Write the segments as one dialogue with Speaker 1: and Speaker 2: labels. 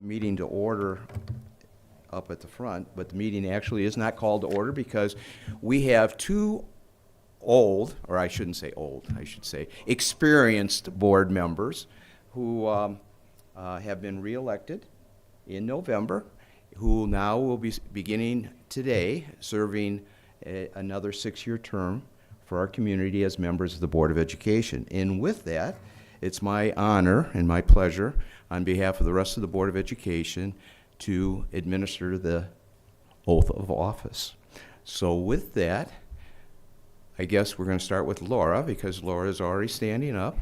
Speaker 1: Meeting to order up at the front, but the meeting actually is not called to order because we have two old, or I shouldn't say old, I should say experienced board members who have been reelected in November, who now will be beginning today serving another 6-year term for our community as members of the Board of Education. And with that, it's my honor and my pleasure on behalf of the rest of the Board of Education to administer the oath of office. So with that, I guess we're going to start with Laura, because Laura is already standing up.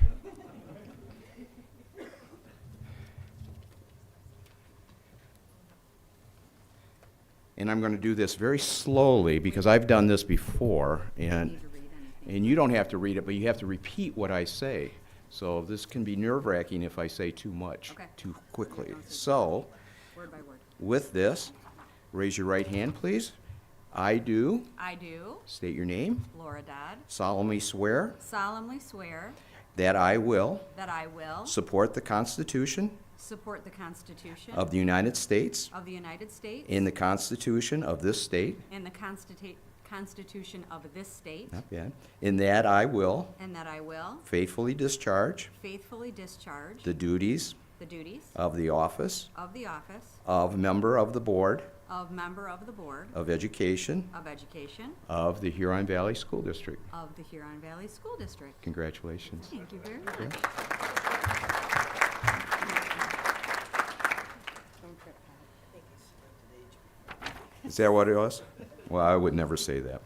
Speaker 1: And I'm going to do this very slowly because I've done this before, and you don't have to read it, but you have to repeat what I say. So this can be nerve-wracking if I say too much, too quickly. So,
Speaker 2: word by word.
Speaker 1: With this, raise your right hand, please. I do. State your name.
Speaker 2: Laura Dodd.
Speaker 1: Solemnly swear.
Speaker 2: Solemnly swear.
Speaker 1: That I will.
Speaker 2: That I will.
Speaker 1: Support the Constitution.
Speaker 2: Support the Constitution.
Speaker 1: Of the United States.
Speaker 2: Of the United States.
Speaker 1: And the Constitution of this state.
Speaker 2: And the Constitution of this state.
Speaker 1: Not bad. In that I will.
Speaker 2: And that I will.
Speaker 1: Faithfully discharge.
Speaker 2: Faithfully discharge.
Speaker 1: The duties.
Speaker 2: The duties.
Speaker 1: Of the office.
Speaker 2: Of the office.
Speaker 1: Of member of the Board.
Speaker 2: Of member of the Board.
Speaker 1: Of Education.
Speaker 2: Of Education.
Speaker 1: Of the Huron Valley School District.
Speaker 2: Of the Huron Valley School District.
Speaker 1: Congratulations.
Speaker 2: Thank you very much.
Speaker 1: Okay. Is that what it was? Well, I would never say that.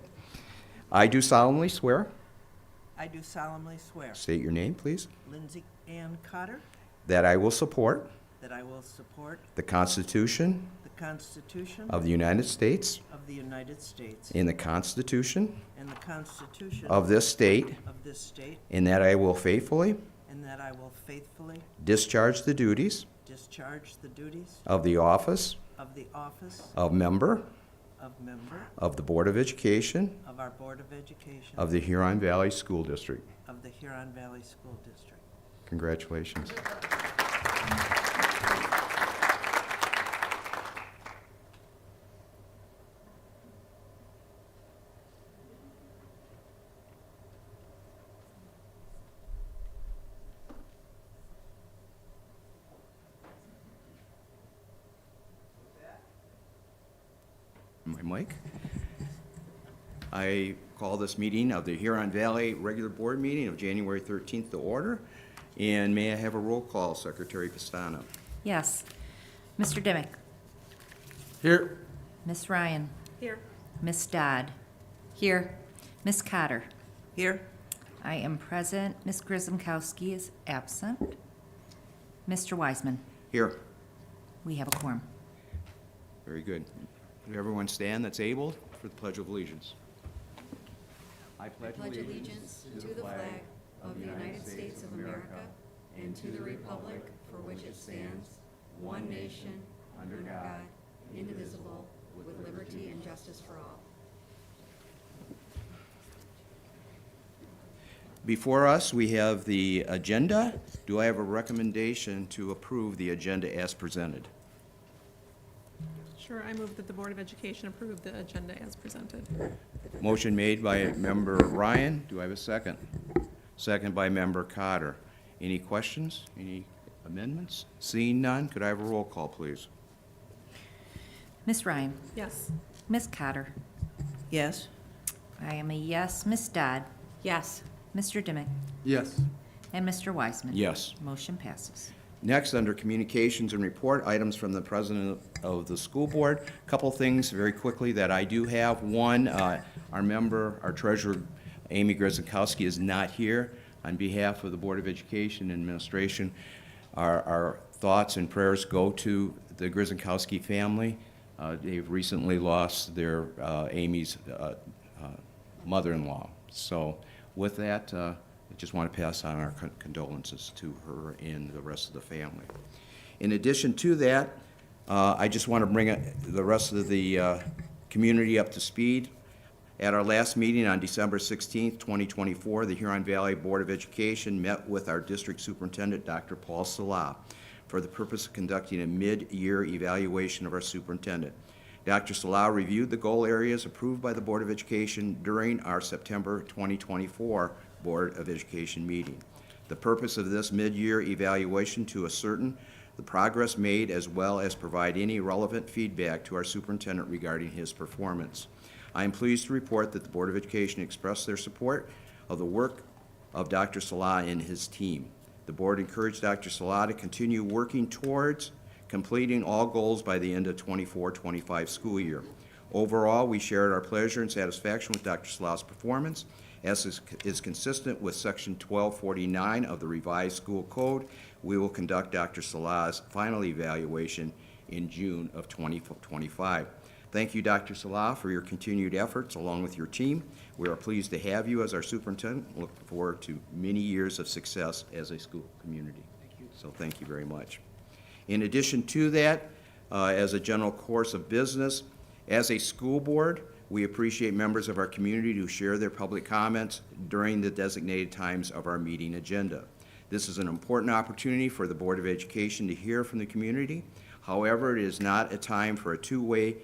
Speaker 1: I do solemnly swear.
Speaker 3: I do solemnly swear.
Speaker 1: State your name, please.
Speaker 3: Lindsay Ann Cotter.
Speaker 1: That I will support.
Speaker 3: That I will support.
Speaker 1: The Constitution.
Speaker 3: The Constitution.
Speaker 1: Of the United States.
Speaker 3: Of the United States.
Speaker 1: And the Constitution.
Speaker 3: And the Constitution.
Speaker 1: Of this state.
Speaker 3: Of this state.
Speaker 1: And that I will faithfully.
Speaker 3: And that I will faithfully.
Speaker 1: Discharge the duties.
Speaker 3: Discharge the duties.
Speaker 1: Of the office.
Speaker 3: Of the office.
Speaker 1: Of member.
Speaker 3: Of member.
Speaker 1: Of the Board of Education.
Speaker 3: Of our Board of Education.
Speaker 1: Of the Huron Valley School District.
Speaker 3: Of the Huron Valley School District.
Speaker 1: Congratulations. My mic. I call this meeting of the Huron Valley regular board meeting of January 13th to order. And may I have a roll call, Secretary Pastana?
Speaker 4: Yes. Mr. Dimick.
Speaker 1: Here.
Speaker 4: Miss Ryan.
Speaker 2: Here.
Speaker 4: Miss Dodd.
Speaker 2: Here.
Speaker 4: Miss Cotter.
Speaker 3: Here.
Speaker 4: I am present. Miss Grzymkowski is absent. Mr. Wiseman.
Speaker 1: Here.
Speaker 4: We have a quorum.
Speaker 1: Very good. Would everyone stand that's able for the Pledge of Allegiance? I pledge
Speaker 2: Allegiance to the flag of the United States of America and to the republic for which it stands, one nation, under God, indivisible, with liberty and justice for all.
Speaker 1: Before us, we have the agenda. Do I have a recommendation to approve the agenda as presented?
Speaker 5: Sure, I move that the Board of Education approve the agenda as presented.
Speaker 1: Motion made by Member Ryan. Do I have a second? Second by Member Cotter. Any questions? Any amendments? Seeing none, could I have a roll call, please?
Speaker 4: Miss Ryan.
Speaker 5: Yes.
Speaker 4: Miss Cotter.
Speaker 3: Yes.
Speaker 4: I am a yes. Miss Dodd.
Speaker 2: Yes.
Speaker 4: Mr. Dimick.
Speaker 1: Yes.
Speaker 4: And Mr. Wiseman.
Speaker 1: Yes.
Speaker 4: Motion passes.
Speaker 1: Next, under communications and report, items from the president of the school board. A couple things very quickly that I do have. One, our treasurer, Amy Grzymkowski, is not here. On behalf of the Board of Education and Administration, our thoughts and prayers go to the Grzymkowski family. They've recently lost their Amy's mother-in-law. So with that, I just want to pass on our condolences to her and the rest of the family. In addition to that, I just want to bring the rest of the community up to speed. At our last meeting on December 16th, 2024, the Huron Valley Board of Education met with our district superintendent, Dr. Paul Salah. for the purpose of conducting a mid-year evaluation of our superintendent. Dr. Salah reviewed the goal areas approved by the Board of Education during our September 2024 Board of Education meeting. The purpose of this mid-year evaluation to ascertain the progress made as well as provide any relevant feedback to our superintendent regarding his performance. I am pleased to report that the Board of Education expressed their support of the work of Dr. Salah and his team. The board encouraged Dr. Salah to continue working towards completing all goals by the end of 24-25 school year. Overall, we shared our pleasure and satisfaction with Dr. Salah's performance, as is consistent with Section 1249 of the revised school code. We will conduct Dr. Salah's final evaluation in June of 2025. Thank you, Dr. Salah, for your continued efforts along with your team. We are pleased to have you as our superintendent. Look forward to many years of success as a school community. So thank you very much. In addition to that, as a general course of business, as a school board, we appreciate members of our community who share their public comments during the designated times of our meeting agenda. This is an important opportunity for the Board of Education to hear from the community. However, it is not a time for a two-way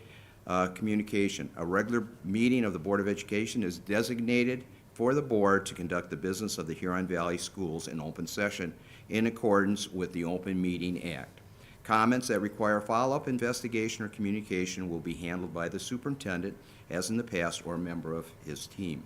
Speaker 1: communication. A regular meeting of the Board of Education is designated for the board to conduct the business of the Huron Valley Schools in open session in accordance with the Open Meeting Act. Comments that require follow-up investigation or communication will be handled by the superintendent, as in the past, or a member of his team.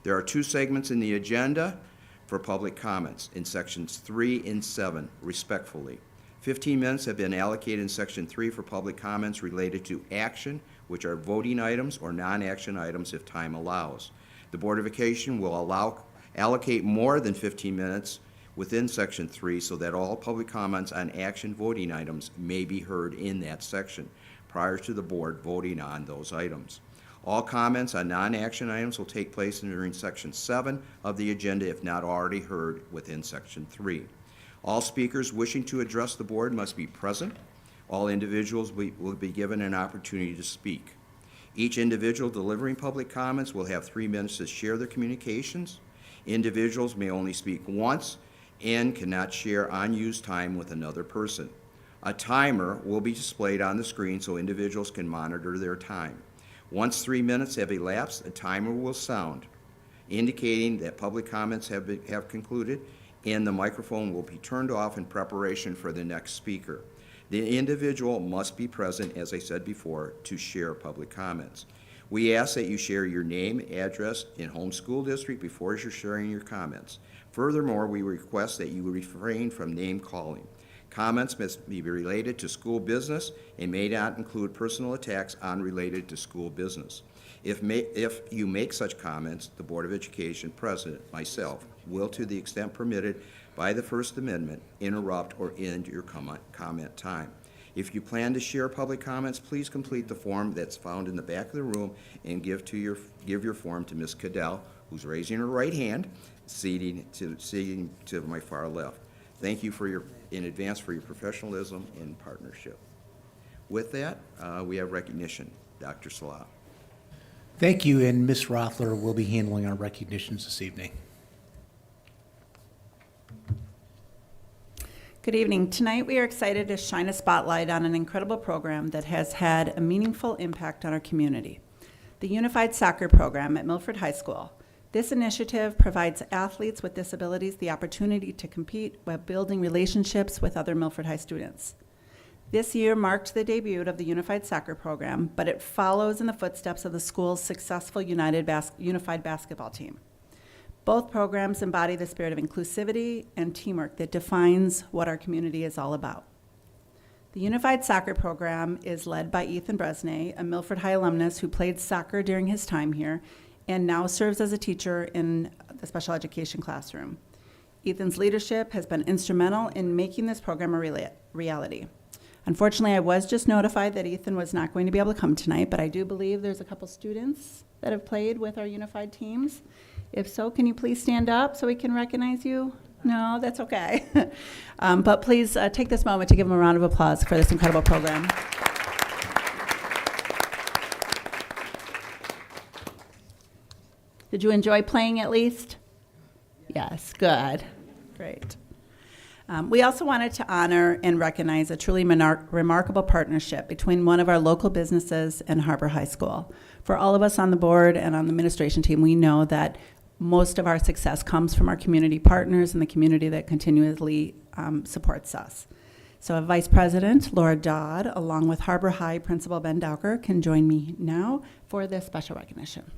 Speaker 1: There are two segments in the agenda for public comments in sections 3 and 7, respectfully. 15 minutes have been allocated in section 3 for public comments related to action, which are voting items or non-action items if time allows. The Board of Education will allocate more than 15 minutes within section 3 so that all public comments on action voting items may be heard in that section prior to the board voting on those items. All comments on non-action items will take place during section 7 of the agenda if not already heard within section 3. All speakers wishing to address the board must be present. All individuals will be given an opportunity to speak. Each individual delivering public comments will have 3 minutes to share their communications. Individuals may only speak once and cannot share unused time with another person. A timer will be displayed on the screen so individuals can monitor their time. Once 3 minutes have elapsed, a timer will sound, indicating that public comments have concluded, and the microphone will be turned off in preparation for the next speaker. The individual must be present, as I said before, to share public comments. We ask that you share your name, address, and home school district before you're sharing your comments. Furthermore, we request that you refrain from name calling. Comments must be related to school business and may not include personal attacks unrelated to school business. If you make such comments, the Board of Education President, myself, will, to the extent permitted by the First Amendment, interrupt or end your comment time. If you plan to share public comments, please complete the form that's found in the back of the room and give your form to Ms. Cadell, who's raising her right hand, seating to my far left. Thank you in advance for your professionalism and partnership. With that, we have recognition. Dr. Salah.
Speaker 6: Thank you, and Ms. Rothler will be handling our recognitions this evening.
Speaker 7: Good evening. Tonight we are excited to shine a spotlight on an incredible program that has had a meaningful impact on our community, the Unified Soccer Program at Milford High School. This initiative provides athletes with disabilities the opportunity to compete while building relationships with other Milford High students. This year marked the debut of the Unified Soccer Program, but it follows in the footsteps of the school's successful Unified Basketball team. Both programs embody the spirit of inclusivity and teamwork that defines what our community is all about. The Unified Soccer Program is led by Ethan Bresnay, a Milford High alumnus who played soccer during his time here and now serves as a teacher in the special education classroom. Ethan's leadership has been instrumental in making this program a reality. Unfortunately, I was just notified that Ethan was not going to be able to come tonight, but I do believe there's a couple students that have played with our unified teams. If so, can you please stand up so we can recognize you? No, that's okay. But please take this moment to give them a round of applause for this incredible program. Did you enjoy playing at least? Yes, good. Great. We also wanted to honor and recognize a truly remarkable partnership between one of our local businesses and Harbor High School. For all of us on the board and on the administration team, we know that most of our success comes from our community partners and the community that continually supports us. So Vice President Laura Dodd, along with Harbor High Principal Ben Dowker, can join me now for this special recognition.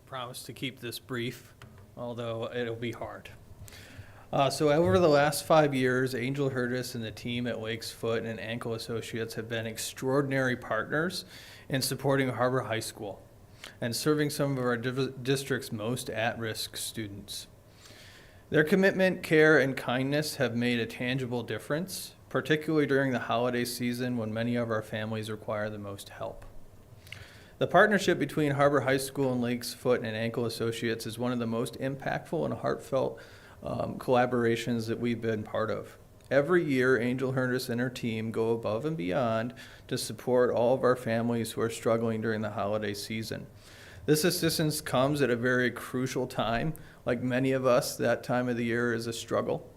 Speaker 8: Promise to keep this brief, although it'll be hard. So over the last 5 years, Angel Hurtis and the team at Lakes Foot and Ankle Associates have been extraordinary partners in supporting Harbor High School and serving some of our district's most at-risk students. Their commitment, care, and kindness have made a tangible difference, particularly during the holiday season when many of our families require the most help. The partnership between Harbor High School and Lakes Foot and Ankle Associates is one of the most impactful and heartfelt collaborations that we've been part of. Every year, Angel Hurtis and her team go above and beyond to support all of our families who are struggling during the holiday season. This assistance comes at a very crucial time. Like many of us, that time of the year is a struggle.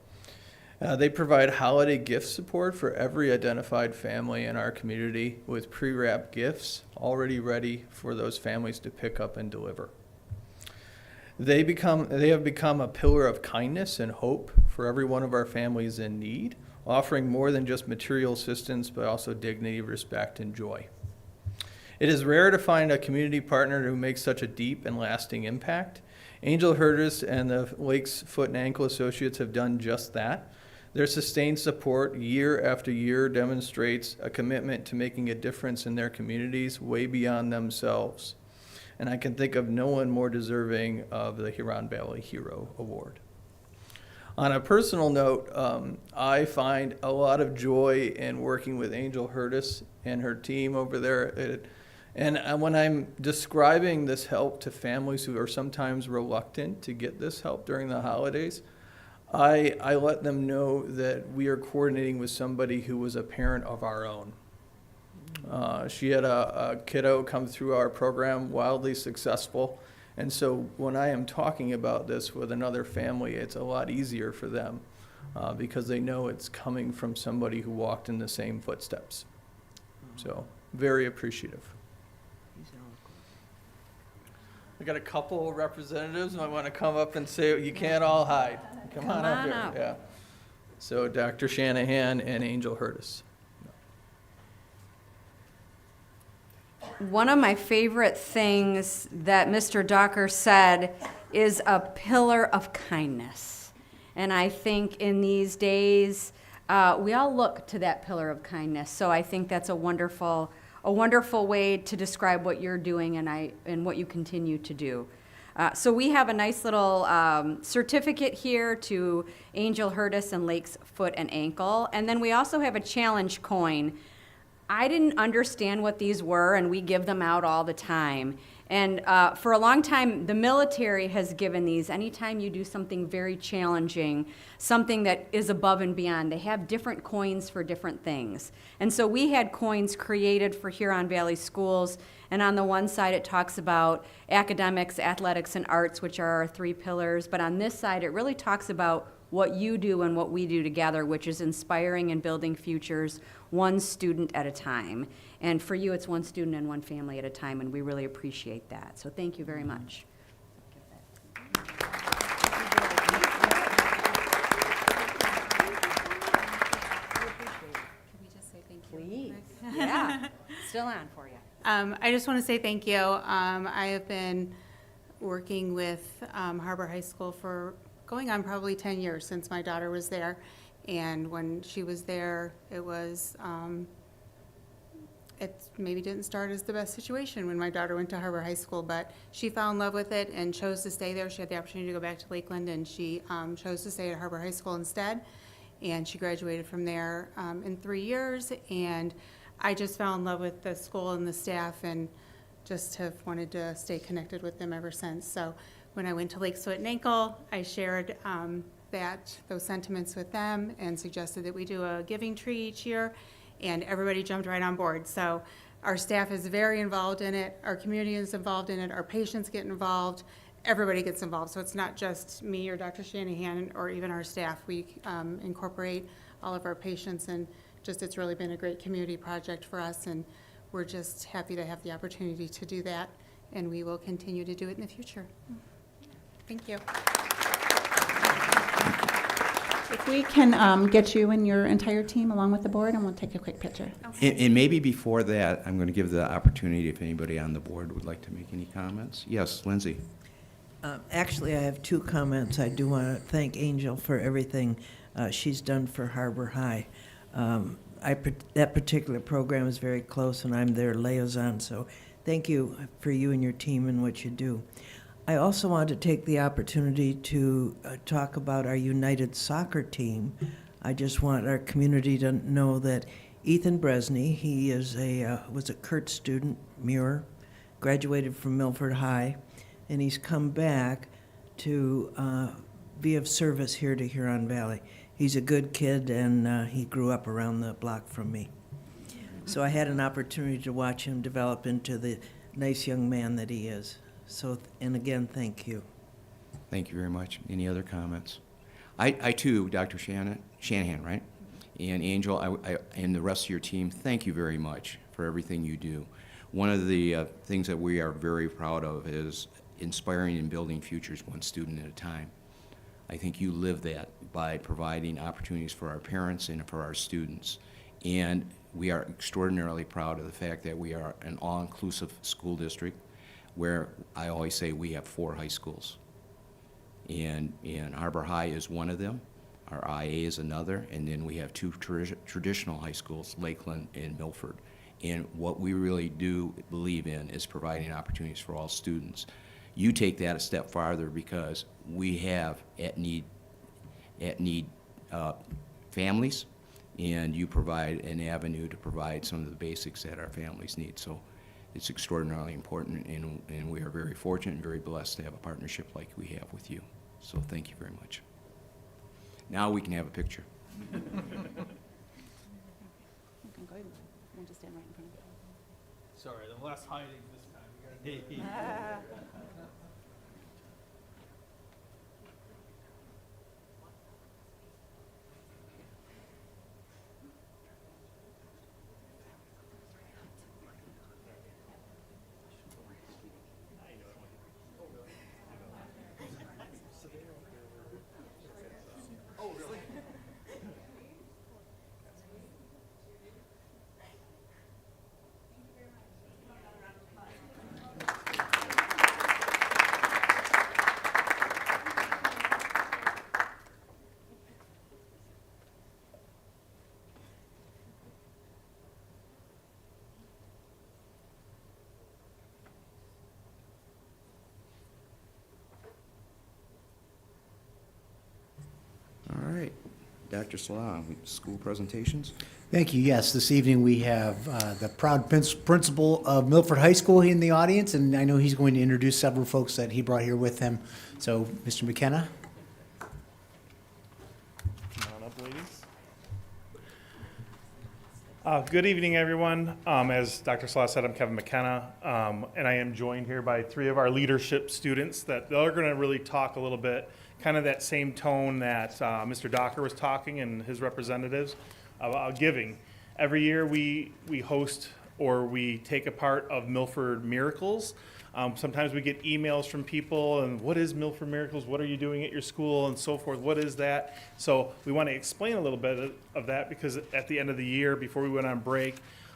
Speaker 8: They provide holiday gift support for every identified family in our community with pre-wrapped gifts already ready for those families to pick up and deliver. They have become a pillar of kindness and hope for every one of our families in need, offering more than just material assistance, but also dignity, respect, and joy. It is rare to find a community partner who makes such a deep and lasting impact. Angel Hurtis and the Lakes Foot and Ankle Associates have done just that. Their sustained support year after year demonstrates a commitment to making a difference in their communities way beyond themselves. And I can think of no one more deserving of the Huron Valley Hero Award. On a personal note, I find a lot of joy in working with Angel Hurtis and her team over there. And when I'm describing this help to families who are sometimes reluctant to get this help during the holidays, I let them know that we are coordinating with somebody who was a parent of our own. She had a kiddo come through our program, wildly successful. And so when I am talking about this with another family, it's a lot easier for them because they know it's coming from somebody who walked in the same footsteps. So very appreciative. I got a couple representatives who might want to come up and say, you can't all hide. Come on up here. Yeah. So Dr. Shanahan and Angel Hurtis.
Speaker 2: One of my favorite things that Mr. Docker said is a pillar of kindness. And I think in these days, we all look to that pillar of kindness. So I think that's a wonderful way to describe what you're doing and what you continue to do. So we have a nice little certificate here to Angel Hurtis and Lakes Foot and Ankle. And then we also have a challenge coin. I didn't understand what these were, and we give them out all the time. And for a long time, the military has given these. Anytime you do something very challenging, something that is above and beyond, they have different coins for different things. And so we had coins created for Huron Valley schools, and on the one side it talks about academics, athletics, and arts, which are our 3 pillars. But on this side, it really talks about what you do and what we do together, which is inspiring and building futures, one student at a time. And for you, it's one student and one family at a time, and we really appreciate that. So thank you very much.
Speaker 9: Can we just say thank you?
Speaker 2: Please. Yeah, still on for you.
Speaker 9: I just want to say thank you. I have been working with Harbor High School for going on probably 10 years since my daughter was there. And when she was there, it was, it maybe didn't start as the best situation when my daughter went to Harbor High School, but she fell in love with it and chose to stay there. She had the opportunity to go back to Lakeland, and she chose to stay at Harbor High School instead. And she graduated from there in 3 years. And I just fell in love with the school and the staff, and just have wanted to stay connected with them ever since. So when I went to Lakes Foot and Ankle, I shared those sentiments with them and suggested that we do a giving tree each year, and everybody jumped right on board. So Our staff is very involved in it, our community is involved in it, our patients get involved, everybody gets involved. So it's not just me or Dr. Shanahan or even our staff. We incorporate all of our patients, and just it's really been a great community project for us, and we're just happy to have the opportunity to do that, and we will continue to do it in the future. Thank you.
Speaker 7: If we can get you and your entire team along with the board, and we'll take a quick picture.
Speaker 1: And maybe before that, I'm going to give the opportunity if anybody on the board would like to make any comments. Yes, Lindsay.
Speaker 3: Actually, I have two comments. I do want to thank Angel for everything she's done for Harbor High. That particular program is very close, and I'm their liaison, so thank you for you and your team and what you do. I also want to take the opportunity to talk about our United Soccer team. I just want our community to know that Ethan Bresney, he is was a Kurt student, Muir, graduated from Milford High, and he's come back to be of service here to Huron Valley. He's a good kid, and he grew up around the block from me. So I had an opportunity to watch him develop into the nice young man that he is. So, and again, thank you.
Speaker 1: Thank you very much. Any other comments? I too, Dr. Shanahan, right? And Angel, and the rest of your team, thank you very much for everything you do. One of the things that we are very proud of is inspiring and building futures one student at a time. I think you live that by providing opportunities for our parents and for our students. And we are extraordinarily proud of the fact that we are an all-inclusive school district where I always say we have 4 high schools. And Harbor High is one of them, our IA is another, and then we have 2 traditional high schools, Lakeland and Milford. And what we really do believe in is providing opportunities for all students. You take that a step farther because we have at-need families, and you provide an avenue to provide some of the basics that our families need. So it's extraordinarily important, and we are very fortunate and very blessed to have a partnership like we have with you. So thank you very much. Now we can have a picture.
Speaker 8: Sorry, the less hiding this time.
Speaker 1: All right, Dr. Salah, school presentations?
Speaker 6: Thank you. Yes, this evening we have the proud principal of Milford High School in the audience, and I know he's going to introduce several folks that he brought here with him. So, Mr. McKenna?
Speaker 10: Come on up, ladies. Good evening, everyone. As Dr. Salah said, I'm Kevin McKenna, and I am joined here by 3 of our leadership students that are going to really talk a little bit, kind of that same tone that Mr. Docker was talking and his representatives about giving. Every year we host or we take a part of Milford Miracles. Sometimes we get emails from people and what is Milford Miracles? What are you doing at your school and so forth? What is that? So we want to explain a little bit of that because at the end of the year, before we went on break,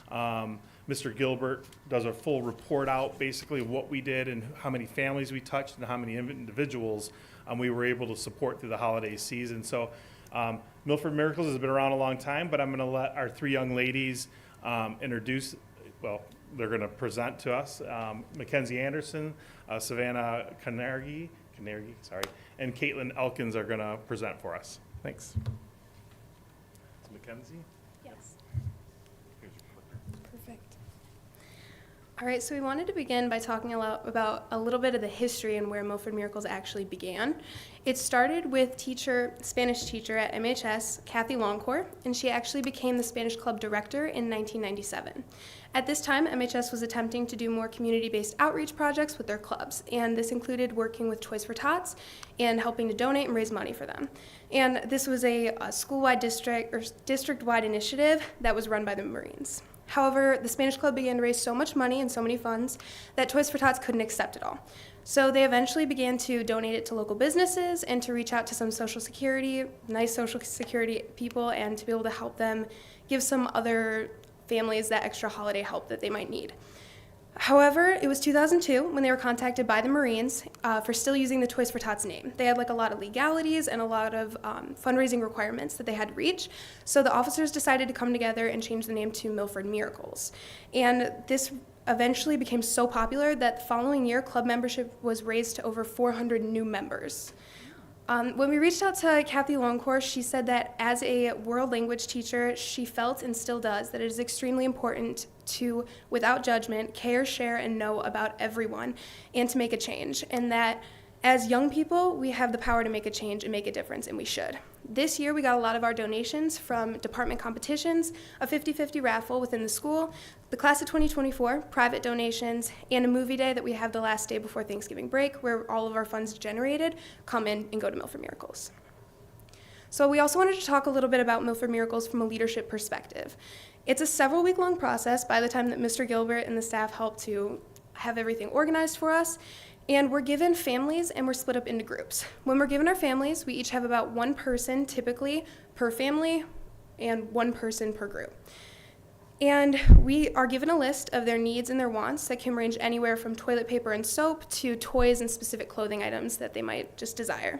Speaker 10: Mr. Gilbert does a full report out basically of what we did and how many families we touched and how many individuals we were able to support through the holiday season. So Milford Miracles has been around a long time, but I'm going to let our 3 young ladies introduce, well, they're going to present to us. Mackenzie Anderson, Savannah Canargi, and Caitlin Elkins are going to present for us. Thanks. Mackenzie?
Speaker 11: Yes. Perfect. All right, so we wanted to begin by talking about a little bit of the history and where Milford Miracles actually began. It started with Spanish teacher at MHS, Kathy Longcourt, and she actually became the Spanish club director in 1997. At this time, MHS was attempting to do more community-based outreach projects with their clubs, and this included working with Toys for Tots and helping to donate and raise money for them. And this was a school-wide district-wide initiative that was run by the Marines. However, the Spanish Club began to raise so much money and so many funds that Toys for Tots couldn't accept it all. So they eventually began to donate it to local businesses and to reach out to some nice social security people, and to be able to help them give some other families that extra holiday help that they might need. However, it was 2002 when they were contacted by the Marines for still using the Toys for Tots name. They had a lot of legalities and a lot of fundraising requirements that they had to reach. So the officers decided to come together and change the name to Milford Miracles. And this eventually became so popular that the following year, club membership was raised to over 400 new members. When we reached out to Kathy Longcourt, she said that as a world language teacher, she felt and still does that it is extremely important to, without judgment, care, share, and know about everyone and to make a change. And that as young people, we have the power to make a change and make a difference, and we should. This year, we got a lot of our donations from department competitions, a 50-50 raffle within the school, the class of 2024, private donations, and a movie day that we have the last day before Thanksgiving break, where all of our funds generated come in and go to Milford Miracles. So we also wanted to talk a little bit about Milford Miracles from a leadership perspective. It's a several-week-long process by the time that Mr. Gilbert and the staff help to have everything organized for us. And we're given families and we're split up into groups. When we're given our families, we each have about one person typically per family and one person per group. And we are given a list of their needs and their wants that can range anywhere from toilet paper and soap to toys and specific clothing items that they might just desire.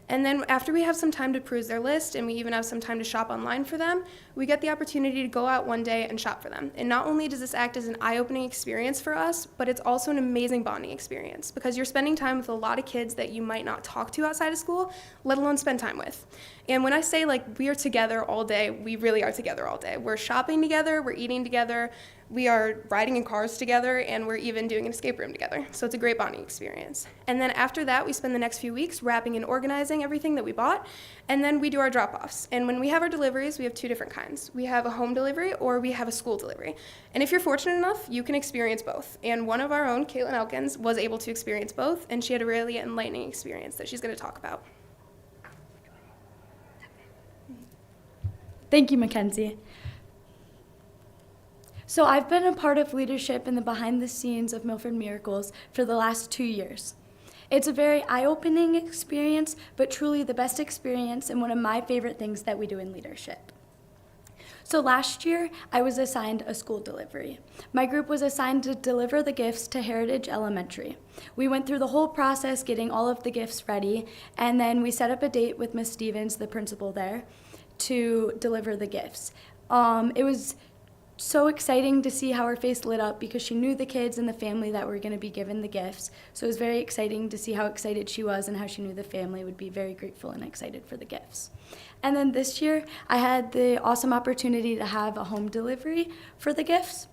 Speaker 11: And then after we have some time to peruse their list, and we even have some time to shop online for them, we get the opportunity to go out one day and shop for them. And not only does this act as an eye-opening experience for us, but it's also an amazing bonding experience, because you're spending time with a lot of kids that you might not talk to outside of school, let alone spend time with. And when I say we are together all day, we really are together all day. We're shopping together, we're eating together, we are riding in cars together, and we're even doing an escape room together. So it's a great bonding experience. And then after that, we spend the next few weeks wrapping and organizing everything that we bought, and then we do our drop-offs. And when we have our deliveries, we have two different kinds. We have a home delivery or we have a school delivery. And if you're fortunate enough, you can experience both. And one of our own, Caitlin Elkins, was able to experience both, and she had a really enlightening experience that she's going to talk about.
Speaker 12: Thank you, Mackenzie. So I've been a part of leadership in the behind the scenes of Milford Miracles for the last 2 years. It's a very eye-opening experience, but truly the best experience and one of my favorite things that we do in leadership. So last year, I was assigned a school delivery. My group was assigned to deliver the gifts to Heritage Elementary. We went through the whole process getting all of the gifts ready, and then we set up a date with Miss Stevens, the principal there, to deliver the gifts. It was so exciting to see how her face lit up because she knew the kids and the family that were going to be given the gifts. So it was very exciting to see how excited she was and how she knew the family would be very grateful and excited for the gifts. And then this year, I had the awesome opportunity to have a home delivery for the gifts.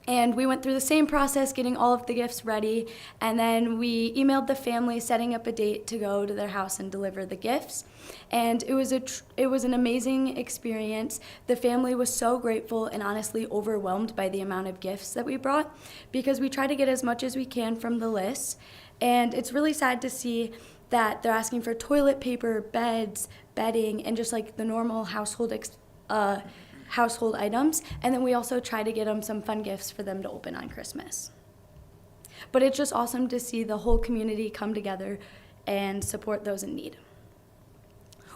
Speaker 12: And we went through the same process, getting all of the gifts ready, and then we emailed the family, setting up a date to go to their house and deliver the gifts. And it was an amazing experience. The family was so grateful and honestly overwhelmed by the amount of gifts that we brought, because we try to get as much as we can from the list. And it's really sad to see that they're asking for toilet paper, beds, bedding, and just the normal household items, and then we also try to get them some fun gifts for them to open on Christmas. But it's just awesome to see the whole community come together and support those in need.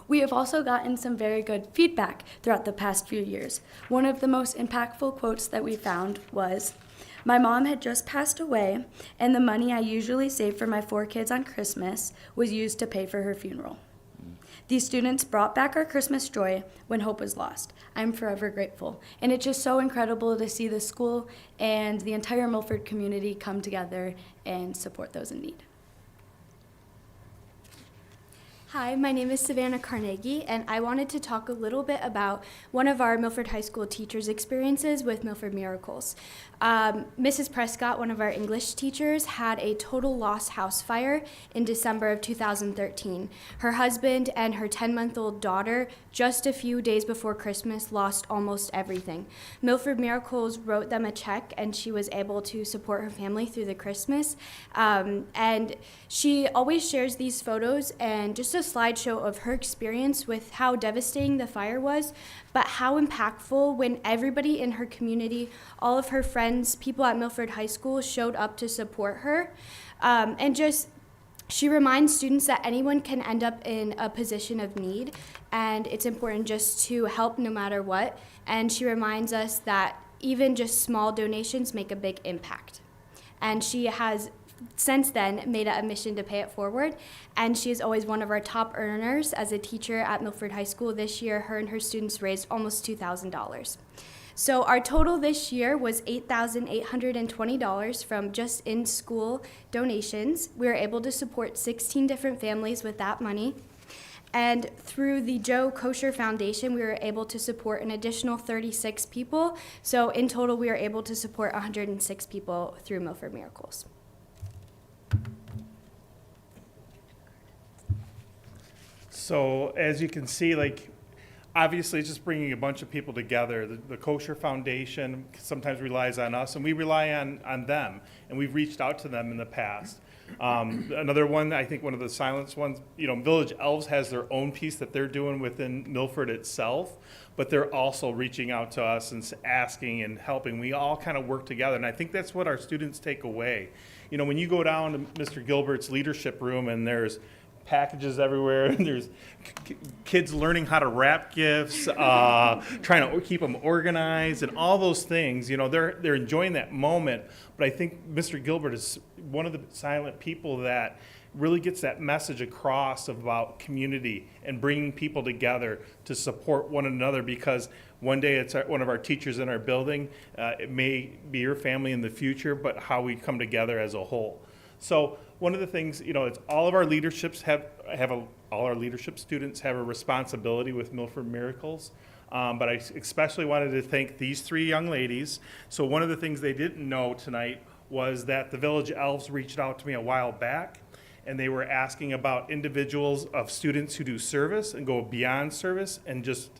Speaker 12: We have also gotten some very good feedback throughout the past few years. One of the most impactful quotes that we found was, "My mom had just passed away, and the money I usually save for my 4 kids on Christmas was used to pay for her funeral. These students brought back our Christmas joy when hope was lost. I'm forever grateful." And it's just so incredible to see the school and the entire Milford community come together and support those in need. Hi, my name is Savannah Carnegie, and I wanted to talk a little bit about one of our Milford High School teachers' experiences with Milford Miracles. Mrs. Prescott, one of our English teachers, had a total loss house fire in December of 2013. Her husband and her 10-month-old daughter, just a few days before Christmas, lost almost everything. Milford Miracles wrote them a check, and she was able to support her family through the Christmas. And she always shares these photos and just a slideshow of her experience with how devastating the fire was, but how impactful when everybody in her community, all of her friends, people at Milford High School showed up to support her. She reminds students that anyone can end up in a position of need, and it's important just to help no matter what. And she reminds us that even just small donations make a big impact. And she has since then made it a mission to pay it forward, and she is always one of our top earners as a teacher at Milford High School. This year, her and her students raised almost $2,000. So our total this year was $8,820 from just in-school donations. We were able to support 16 different families with that money. And through the Joe Kosher Foundation, we were able to support an additional 36 people. So in total, we were able to support 106 people through Milford Miracles.
Speaker 10: So as you can see, like, obviously it's just bringing a bunch of people together. The Kosher Foundation sometimes relies on us, and we rely on them, and we've reached out to them in the past. Another one, I think one of the silenced ones, Village Elves has their own piece that they're doing within Milford itself, but they're also reaching out to us and asking and helping. We all kind of work together, and I think that's what our students take away. When you go down to Mr. Gilbert's leadership room and there's packages everywhere, and there's kids learning how to wrap gifts, trying to keep them organized, and all those things. They're enjoying that moment. But I think Mr. Gilbert is one of the silent people that really gets that message across about community and bringing people together to support one another, because one day it's one of our teachers in our building. It may be your family in the future, but how we come together as a whole. So one of the things, it's all of our leaderships all our leadership students have a responsibility with Milford Miracles. But I especially wanted to thank these three young ladies. So one of the things they didn't know tonight was that the Village Elves reached out to me a while back, and they were asking about individuals of students who do service and go beyond service and just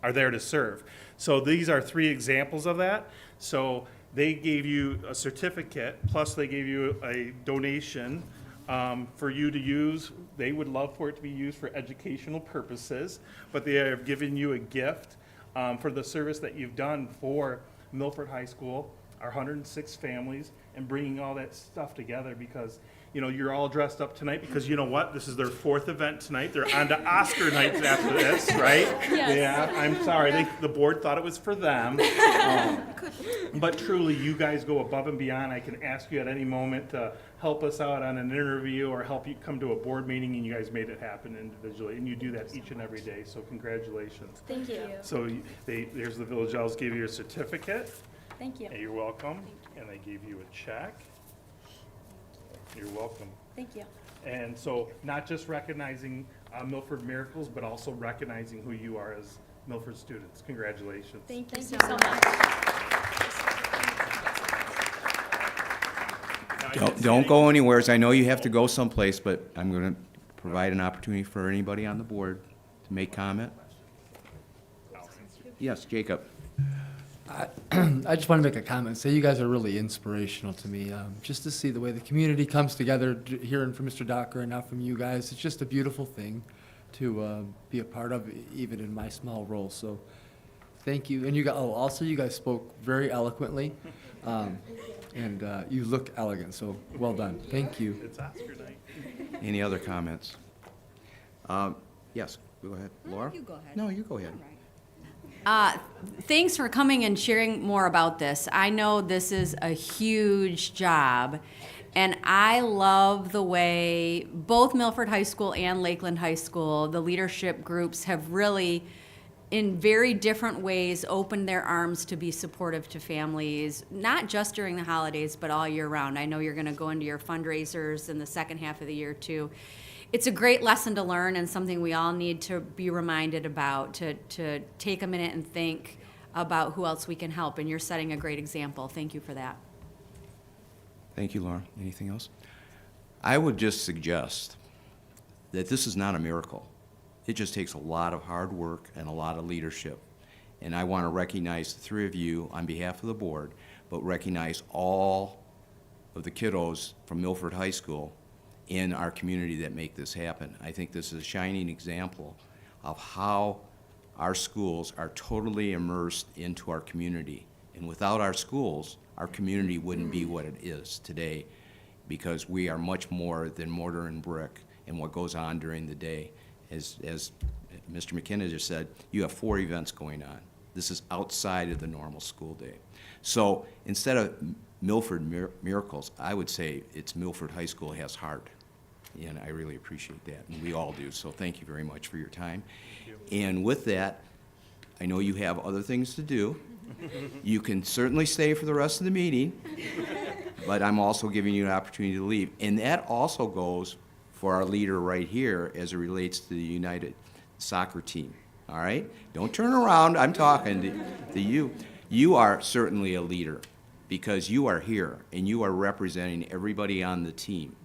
Speaker 10: are there to serve. So these are three examples of that. So they gave you a certificate, plus they gave you a donation for you to use. They would love for it to be used for educational purposes, but they have given you a gift for the service that you've done for Milford High School, our 106 families, and bringing all that stuff together, because you're all dressed up tonight because you know what? This is their fourth event tonight. They're on to Oscar nights after this, right?
Speaker 11: Yes.
Speaker 10: Yeah, I'm sorry. The board thought it was for them. But truly, you guys go above and beyond. I can ask you at any moment to help us out on an interview or help you come to a board meeting, and you guys made it happen individually. And you do that each and every day, so congratulations.
Speaker 12: Thank you.
Speaker 10: So there's the Village Elves gave you a certificate.
Speaker 12: Thank you.
Speaker 10: And you're welcome. And they gave you a check. You're welcome.
Speaker 12: Thank you.
Speaker 10: And so not just recognizing Milford Miracles, but also recognizing who you are as Milford students. Congratulations.
Speaker 12: Thank you so much.
Speaker 1: Don't go anywhere, as I know you have to go someplace, but I'm going to provide an opportunity for anybody on the board to make comment. Yes, Jacob.
Speaker 13: I just want to make a comment. Say you guys are really inspirational to me. Just to see the way the community comes together, hearing from Mr. Docker and now from you guys, it's just a beautiful thing to be a part of, even in my small role. So thank you. And you guys spoke very eloquently, and you look elegant. So well done. Thank you.
Speaker 10: It's Oscar night.
Speaker 1: Any other comments? Yes, go ahead. Laura?
Speaker 2: You go ahead.
Speaker 1: No, you go ahead.
Speaker 2: Thanks for coming and sharing more about this. I know this is a huge job, and I love the way both Milford High School and Lakeland High School, the leadership groups, have really, in very different ways, opened their arms to be supportive to families, not just during the holidays, but all year round. I know you're going to go into your fundraisers in the second half of the year, too. it's a great lesson to learn and something we all need to be reminded about, to take a minute and think about who else we can help. And you're setting a great example. Thank you for that.
Speaker 1: Thank you, Laura. Anything else? I would just suggest that this is not a miracle. It just takes a lot of hard work and a lot of leadership. And I want to recognize the three of you on behalf of the board, but recognize all of the kiddos from Milford High School in our community that make this happen. I think this is a shining example of how our schools are totally immersed into our community. And without our schools, our community wouldn't be what it is today, because we are much more than mortar and brick and what goes on during the day. As Mr. McKenna just said, you have 4 events going on. This is outside of the normal school day. So instead of Milford Miracles, I would say it's Milford High School has heart. And I really appreciate that, and we all do. So thank you very much for your time. And with that, I know you have other things to do. You can certainly stay for the rest of the meeting, but I'm also giving you an opportunity to leave. And that also goes for our leader right here as it relates to the United Soccer team. All right? Don't turn around. I'm talking to you. You are certainly a leader because you are here and you are representing everybody on the team.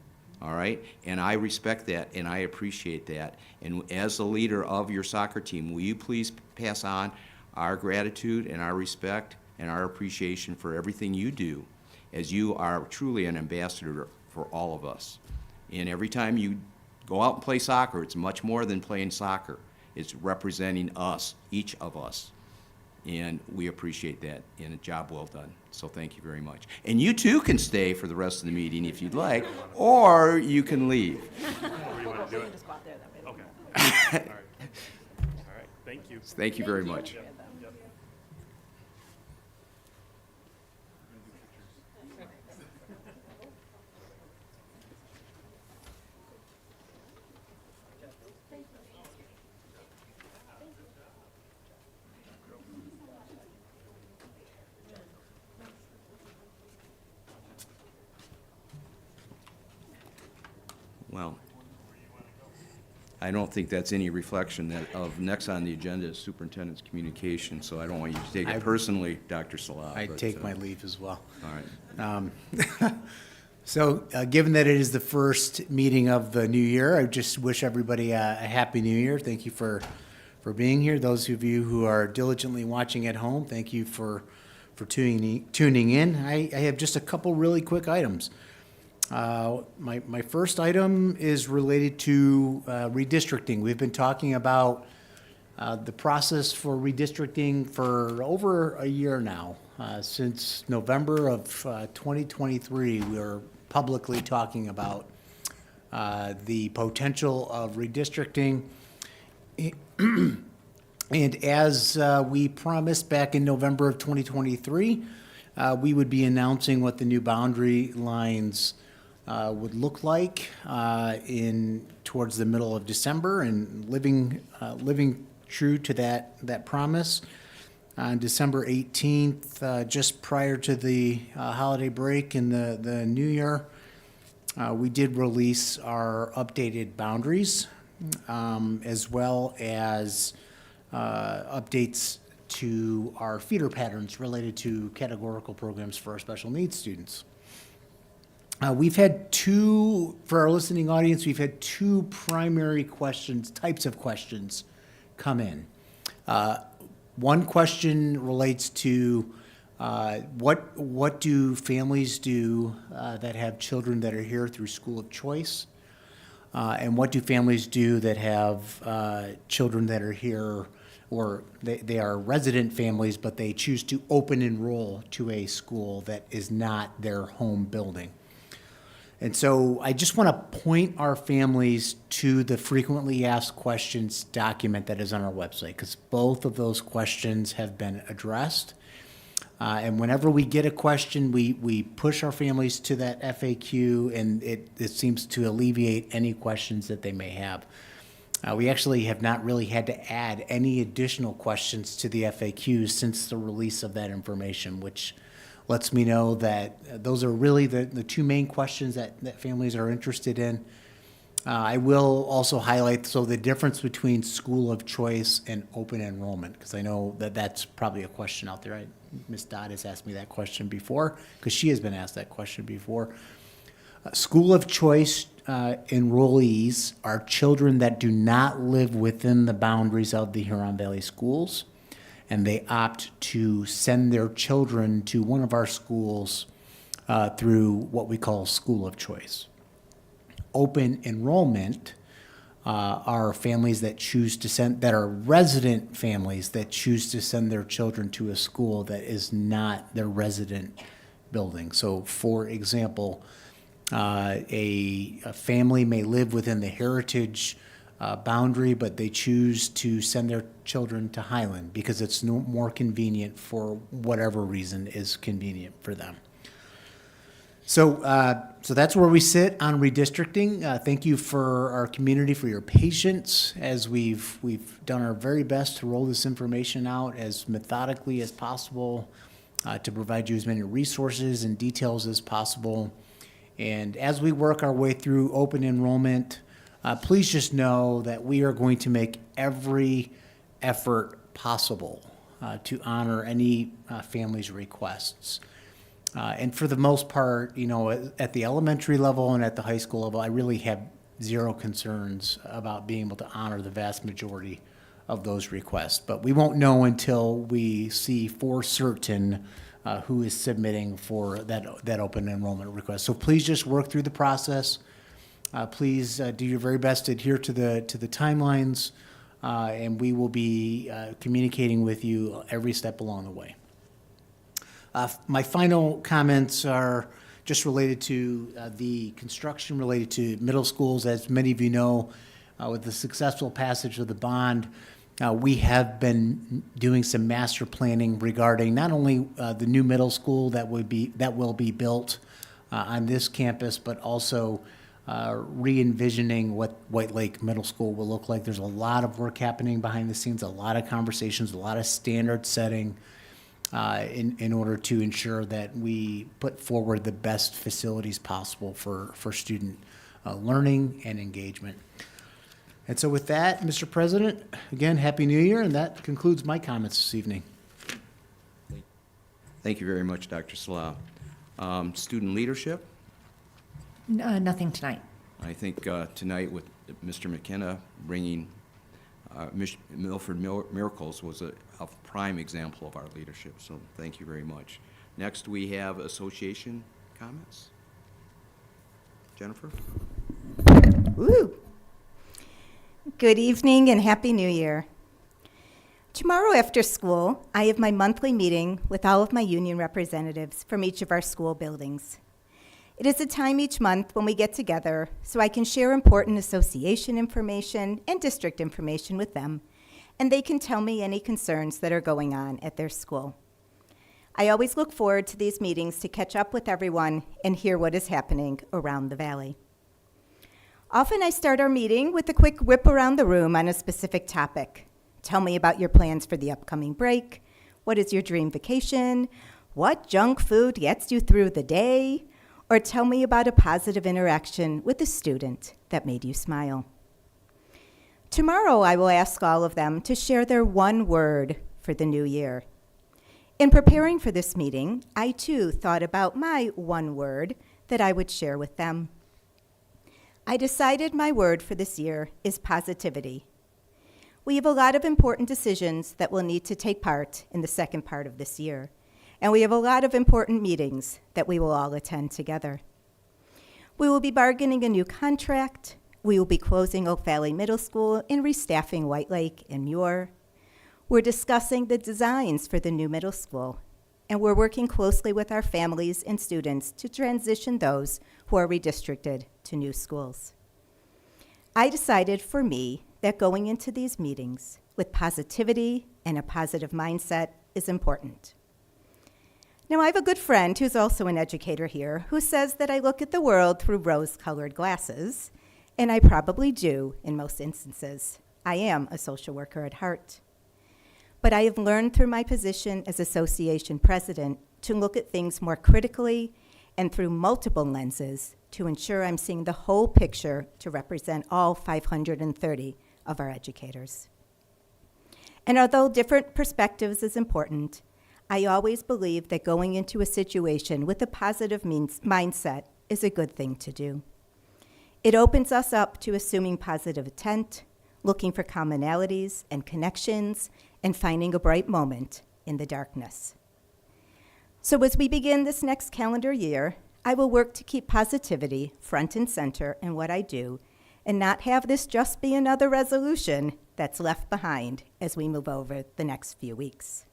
Speaker 1: All right? And I respect that and I appreciate that. And as the leader of your soccer team, will you please pass on our gratitude and our respect and our appreciation for everything you do, as you are truly an ambassador for all of us. And every time you go out and play soccer, it's much more than playing soccer. It's representing us, each of us. And we appreciate that, and a job well done. So thank you very much. And you too can stay for the rest of the meeting if you'd like, or you can leave.
Speaker 10: Or you want to do it? Okay. All right. Thank you.
Speaker 1: Thank you very much. Well, I don't think that's any reflection of next on the agenda is superintendent's communication, so I don't want you to take it personally, Dr. Salah.
Speaker 6: I
Speaker 1: but,
Speaker 6: take my leave as well.
Speaker 1: All right.
Speaker 6: So, given that it is the first meeting of the new year, I just wish everybody a happy new year. Thank you for being here. Those of you who are diligently watching at home, thank you for tuning in. I have just a couple really quick items. My first item is related to redistricting. We've been talking about the process for redistricting for over a year now. Since November of 2023, we are publicly talking about the potential of redistricting. And as we promised back in November of 2023, we would be announcing what the new boundary lines would look like towards the middle of December, and living true to that promise. On December 18th, just prior to the holiday break and the new year, we did release our updated boundaries, as well as updates to our feeder patterns related to categorical programs for our special needs students. We've had for our listening audience, we've had 2 primary types of questions come in. One question relates to what do families do that have children that are here through school of choice? And what do families do that have children that are here, or they are resident families, but they choose to open enroll to a school that is not their home building? And so I just want to point our families to the frequently asked questions document that is on our website, because both of those questions have been addressed. And whenever we get a question, we push our families to that FAQ, and it seems to alleviate any questions that they may have. We actually have not really had to add any additional questions to the FAQs since the release of that information, which lets me know that those are really the 2 main questions that families are interested in. I will also highlight, so the difference between school of choice and open enrollment, because I know that that's probably a question out there. Ms. Dodd has asked me that question before, because she has been asked that question before. School of choice enrollees are children that do not live within the boundaries of the Huron Valley schools, and they opt to send their children to one of our schools through what we call school of choice. Open enrollment are families that choose to send, that are resident families that choose to send their children to a school that is not their resident building. So, for example, a family may live within the Heritage boundary, but they choose to send their children to Highland because it's more convenient for whatever reason is convenient for them. So that's where we sit on redistricting. Thank you for our community for your patience as we've done our very best to roll this information out as methodically as possible, to provide you as many resources and details as possible. And as we work our way through open enrollment, please just know that we are going to make every effort possible to honor any family's requests. And for the most part, you know, at the elementary level and at the high school level, I really have zero concerns about being able to honor the vast majority of those requests. But we won't know until we see for certain who is submitting for that open enrollment request. So please just work through the process. Please do your very best to adhere to the timelines, and we will be communicating with you every step along the way. My final comments are just related to the construction related to middle schools. As many of you know, with the successful passage of the bond, we have been doing some master planning regarding not only the new middle school that will be built on this campus, but also re-envisioning what White Lake Middle School will look like. There's a lot of work happening behind the scenes, a lot of conversations, a lot of standard setting in order to ensure that we put forward the best facilities possible for student learning and engagement. And so with that, Mr. President, again, Happy New Year, and that concludes my comments this evening.
Speaker 1: Thank you very much, Dr. Salah. Student leadership,
Speaker 4: Nothing tonight.
Speaker 1: I think tonight with Mr. McKenna bringing Milford Miracles was a prime example of our leadership, so thank you very much. Next, we have association comments. Jennifer?
Speaker 2: Woo! Good evening and Happy New Year. Tomorrow after school, I have my monthly meeting with all of my union representatives from each of our school buildings. It is a time each month when we get together so I can share important association information and district information with them, and they can tell me any concerns that are going on at their school. I always look forward to these meetings to catch up with everyone and hear what is happening around the valley. Often I start our meeting with a quick whip around the room on a specific topic. Tell me about your plans for the upcoming break. What is your dream vacation? What junk food gets you through the day? Or tell me about a positive interaction with a student that made you smile. Tomorrow, I will ask all of them to share their one word for the new year. In preparing for this meeting, I too thought about my one word that I would share with them. I decided my word for this year is positivity. We have a lot of important decisions that will need to take part in the second part of this year. And we have a lot of important meetings that we will all attend together. We will be bargaining a new contract. We will be closing Oak Valley Middle School and restaffing White Lake and Muir. We're discussing the designs for the new middle school. And we're working closely with our families and students to transition those who are redistricted to new schools. I decided for me that going into these meetings with positivity and a positive mindset is important. Now, I have a good friend who's also an educator here who says that I look at the world through rose-colored glasses, and I probably do in most instances. I am a social worker at heart. But I have learned through my position as association president to look at things more critically and through multiple lenses to ensure I'm seeing the whole picture to represent all 530 of our educators. And although different perspectives is important, I always believe that going into a situation with a positive mindset is a good thing to do. It opens us up to assuming positive intent, looking for commonalities and connections, and finding a bright moment in the darkness. So as we begin this next calendar year, I will work to keep positivity front and center in what I do and not have this just be another resolution that's left behind as we move over the next few weeks.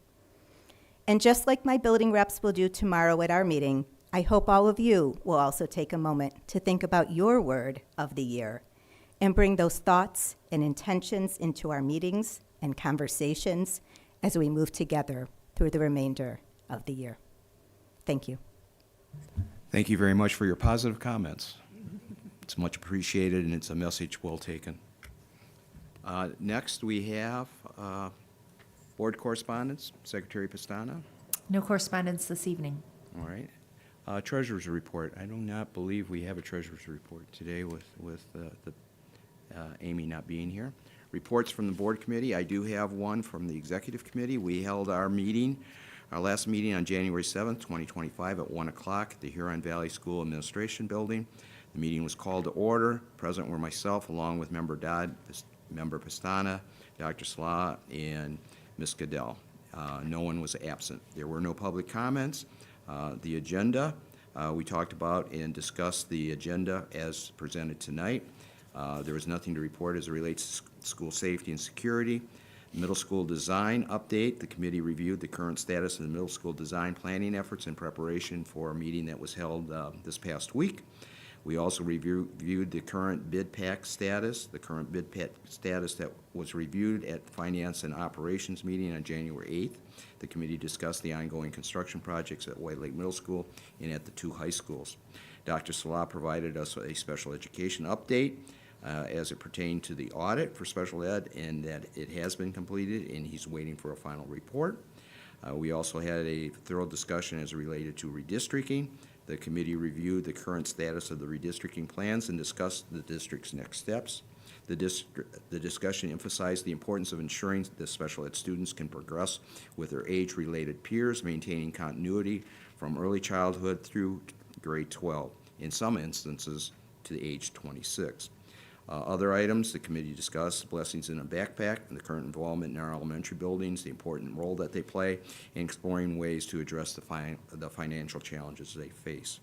Speaker 2: And just like my building reps will do tomorrow at our meeting, I hope all of you will also take a moment to think about your word of the year and bring those thoughts and intentions into our meetings and conversations as we move together through the remainder of the year. Thank you.
Speaker 1: Thank you very much for your positive comments. It's much appreciated, and it's a message well taken. Next, we have board correspondence. Secretary Pestana.
Speaker 4: No correspondence this evening.
Speaker 1: All right. Treasurer's report. I do not believe we have a treasurer's report today with Amy not being here. Reports from the board committee. I do have one from the executive committee. We held our last meeting on January 7th, 2025 at 1 o'clock at the Huron Valley School Administration Building. The meeting was called to order. Present were myself along with Member Dodd, Member Pestana, Dr. Sla, and Ms. Goodell. No one was absent. There were no public comments. The agenda, we talked about and discussed the agenda as presented tonight. There was nothing to report as it relates to school safety and security. Middle school design update. The committee reviewed the current status of the middle school design planning efforts in preparation for a meeting that was held this past week. We also reviewed the current bid pack status, that was reviewed at the Finance and Operations meeting on January 8th. The committee discussed the ongoing construction projects at White Lake Middle School and at the two high schools. Dr. Salah provided us a special education update as it pertained to the audit for special ed, and that it has been completed, and he's waiting for a final report. We also had a thorough discussion as related to redistricting. The committee reviewed the current status of the redistricting plans and discussed the district's next steps. The discussion emphasized the importance of ensuring that special ed students can progress with their age-related peers, maintaining continuity from early childhood through grade 12, in some instances to age 26. Other items, the committee discussed blessings in a backpack and the current involvement in our elementary buildings, the important role that they play, and exploring ways to address the financial challenges they face.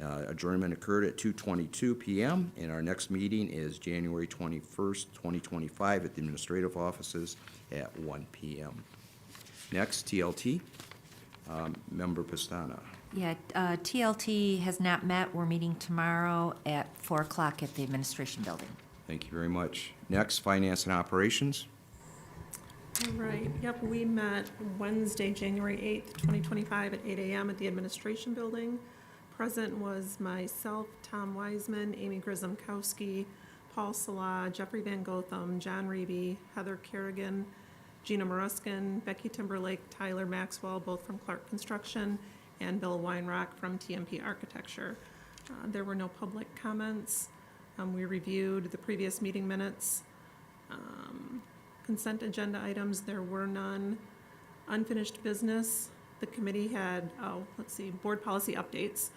Speaker 1: Adjournment occurred at 2:22 p.m., and our next meeting is January 21st, 2025 at the administrative offices at 1 p.m. Next, TLT. Member Pestana.
Speaker 4: Yeah, TLT has not met. We're meeting tomorrow at 4 o'clock at the administration building.
Speaker 1: Thank you very much. Next, Finance and Operations.
Speaker 5: All right, yep, we met Wednesday, January 8th, 2025 at 8 a.m. at the administration building. Present was myself, Tom Wiseman, Amy Grisomkowski, Paul Salah, Jeffrey Van Gotham, John Reeby, Heather Kerrigan, Gina Maruskin, Becky Timberlake, Tyler Maxwell, both from Clark Construction, and Bill Weinrock from TMP Architecture. There were no public comments. We reviewed the previous meeting minutes. Consent agenda items, there were none. Unfinished business, the committee had, board policy updates.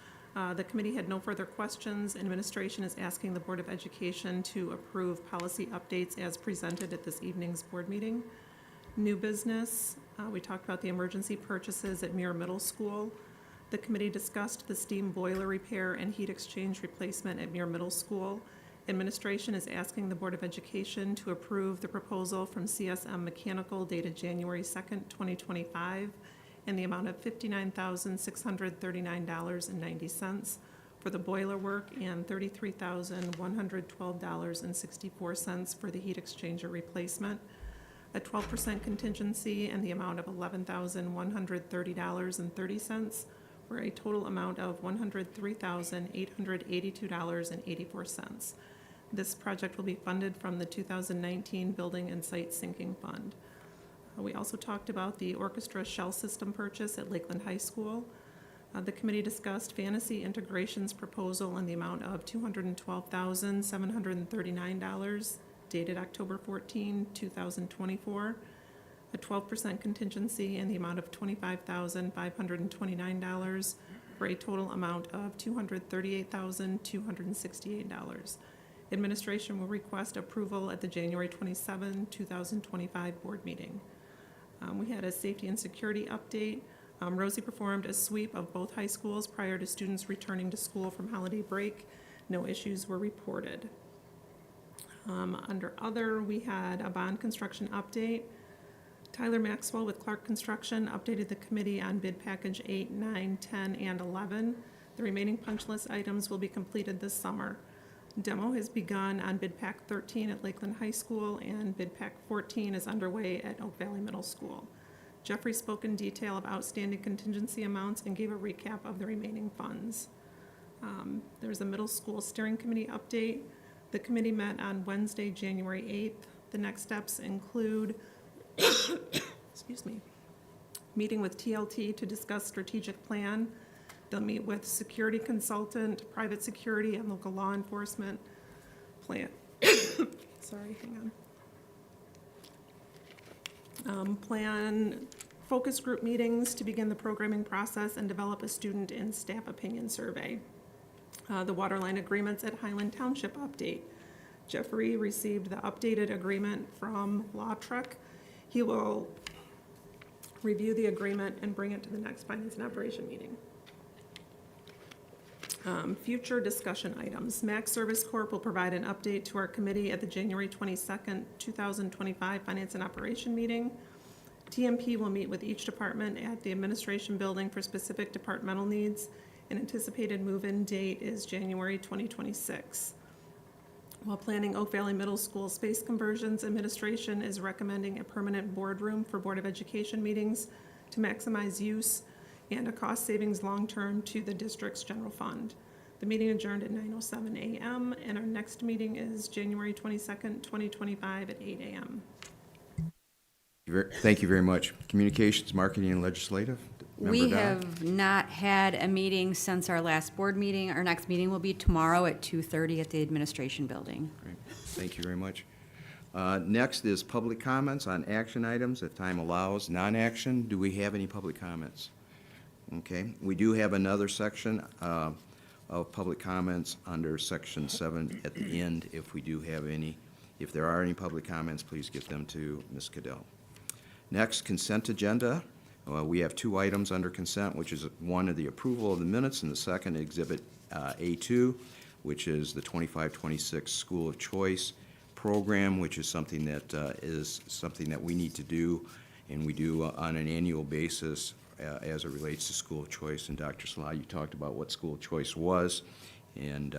Speaker 5: The committee had no further questions. Administration is asking the Board of Education to approve policy updates as presented at this evening's board meeting. New business, we talked about the emergency purchases at Muir Middle School. The committee discussed the steam boiler repair and heat exchange replacement at Muir Middle School. Administration is asking the Board of Education to approve the proposal from CSM Mechanical dated January 2nd, 2025, in the amount of $59,639.90 for the boiler work and $33,112.64 for the heat exchanger replacement. A 12% contingency and the amount of $11,130.30 for a total amount of $103,882.84. This project will be funded from the 2019 Building and Site Sinking Fund. We also talked about the orchestra shell system purchase at Lakeland High School. The committee discussed Fantasy Integration's proposal in the amount of $212,739, dated October 14, 2024, a 12% contingency in the amount of $25,529, for a total amount of $238,268. Administration will request approval at the January 27, 2025 board meeting. We had a safety and security update. Rosie performed a sweep of both high schools prior to students returning to school from holiday break. No issues were reported. Under other, we had a bond construction update. Tyler Maxwell with Clark Construction updated the committee on bid package 8, 9, 10, and 11. The remaining punch list items will be completed this summer. Demo has begun on bid pack 13 at Lakeland High School, and bid pack 14 is underway at Oak Valley Middle School. Jeffrey spoke in detail of outstanding contingency amounts and gave a recap of the remaining funds. There's a middle school steering committee update. The committee met on Wednesday, January 8th. The next steps include excuse me, meeting with TLT to discuss strategic plan. They'll meet with security consultant, private security, and local law enforcement plan. Sorry, hang on. Plan focus group meetings to begin the programming process and develop a student and staff opinion survey. The waterline agreements at Highland Township update. Jeffrey received the updated agreement from Law Truck. He will review the agreement and bring it to the next Finance and Operation meeting. Future discussion items. Max Service Corp. Will provide an update to our committee at the January 22nd, 2025 Finance and Operation meeting. TMP will meet with each department at the administration building for specific departmental needs. An anticipated move-in date is January 2026. While planning Oak Valley Middle School space conversions, administration is recommending a permanent boardroom for Board of Education meetings to maximize use and a cost savings long-term to the district's general fund. The meeting adjourned at 9:07 a.m. and our next meeting is January 22nd, 2025 at 8 a.m.
Speaker 1: Thank you very much. Communications, marketing, and legislative?
Speaker 2: We
Speaker 1: Member Dodd?
Speaker 2: have not had a meeting since our last board meeting. Our next meeting will be tomorrow at 2:30 at the administration building.
Speaker 1: Great. Thank you very much. Next is public comments on action items, if time allows. Non-action, do we have any public comments? Okay, we do have another section of public comments under section 7 at the end, if we do have any. If there are any public comments, please get them to Ms. Cadell. Next, consent agenda. We have two items under consent, which is one of the approval of the minutes, and the second, Exhibit A2, which is the 25-26 School of Choice program, which is something that we need to do, and we do on an annual basis as it relates to school of choice. And Dr. Salah, you talked about what school of choice was and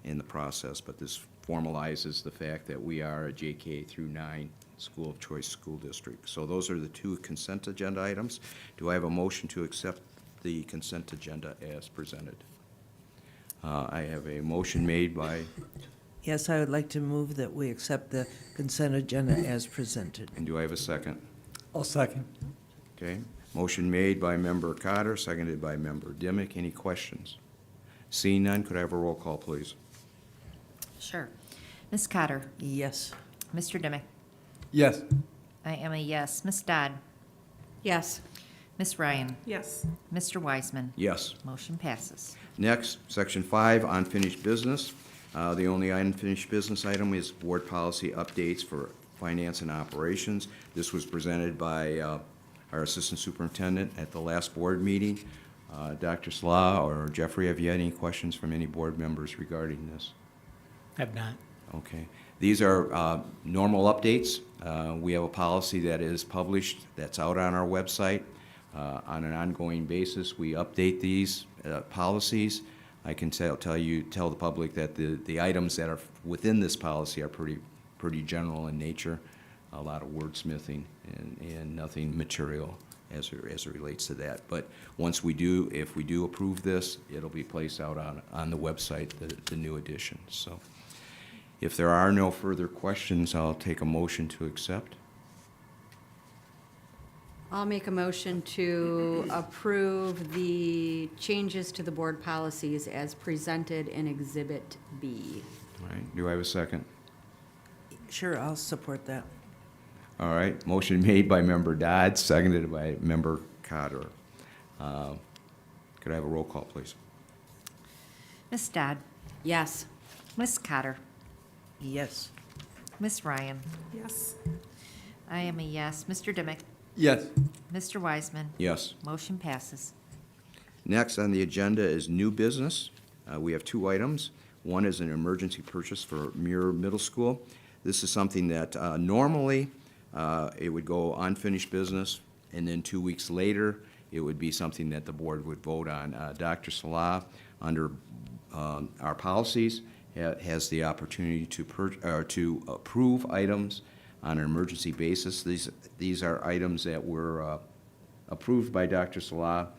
Speaker 1: in the process, but this formalizes the fact that we are a JK through 9 school of choice school district. So those are the two consent agenda items. Do I have a motion to accept the consent agenda as presented? I have a motion made by,
Speaker 3: Yes, I would like to move that we accept the consent agenda as presented.
Speaker 1: and do I have a second?
Speaker 13: I'll second.
Speaker 1: Okay, motion made by Member Cotter, seconded by Member Dimick. Any questions? Seeing none, could I have a roll call, please?
Speaker 4: Sure. Ms. Cotter?
Speaker 3: Yes.
Speaker 4: Mr. Dimick?
Speaker 13: Yes.
Speaker 4: I am a yes. Ms. Dodd?
Speaker 2: Yes.
Speaker 4: Ms. Ryan?
Speaker 5: Yes.
Speaker 4: Mr. Wiseman?
Speaker 1: Yes.
Speaker 4: Motion passes.
Speaker 1: Next, Section 5, unfinished business. The only unfinished business item is board policy updates for finance and operations. This was presented by our Assistant Superintendent at the last board meeting. Dr. Salah or Jeffrey, have you had any questions from any board members regarding this?
Speaker 6: Have not.
Speaker 1: Okay. These are normal updates. We have a policy that is published, that's out on our website. On an ongoing basis, we update these policies. I can tell the public that the items that are within this policy are pretty general in nature, a lot of wordsmithing and nothing material as it relates to that. But once we do, if we do approve this, it'll be placed out on the website, the new edition. So if there are no further questions, I'll take a motion to accept.
Speaker 2: I'll make a motion to approve the changes to the board policies as presented in Exhibit B.
Speaker 1: All right, do I have a second?
Speaker 3: Sure, I'll support that.
Speaker 1: All right, motion made by Member Dodd, seconded by Member Cotter. Could I have a roll call, please?
Speaker 4: Ms. Dodd,
Speaker 2: Yes.
Speaker 4: Ms. Cotter,
Speaker 3: Yes.
Speaker 4: Ms. Ryan.
Speaker 5: Yes.
Speaker 4: I am a yes. Mr. Dimick,
Speaker 13: Yes.
Speaker 4: Mr. Wiseman.
Speaker 1: Yes.
Speaker 4: Motion passes.
Speaker 1: Next on the agenda is new business. We have two items. One is an emergency purchase for Muir Middle School. This is something that normally it would go unfinished business, and then 2 weeks later, it would be something that the board would vote on. Dr. Salah, under our policies, has the opportunity to approve items on an emergency basis. These are items that were approved by Dr. Salah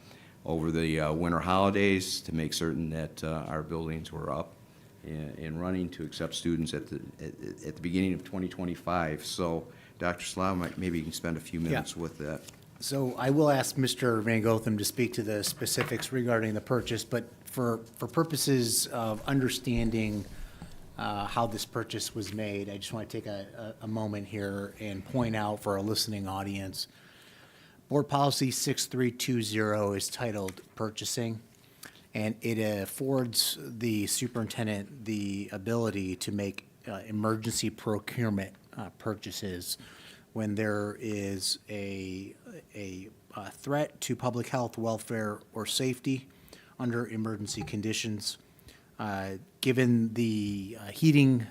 Speaker 1: over the winter holidays to make certain that our buildings were up and running to accept students at the beginning of 2025. So, Dr. Salah, maybe you can spend a few minutes with that.
Speaker 6: So I will ask Mr. Van Gotham to speak to the specifics regarding the purchase, but for purposes of understanding how this purchase was made, I just want to take a moment here and point out for our listening audience, Board Policy 6320 is titled Purchasing, and it affords the superintendent the ability to make emergency procurement purchases when there is a threat to public health, welfare, or safety under emergency conditions. Given the heating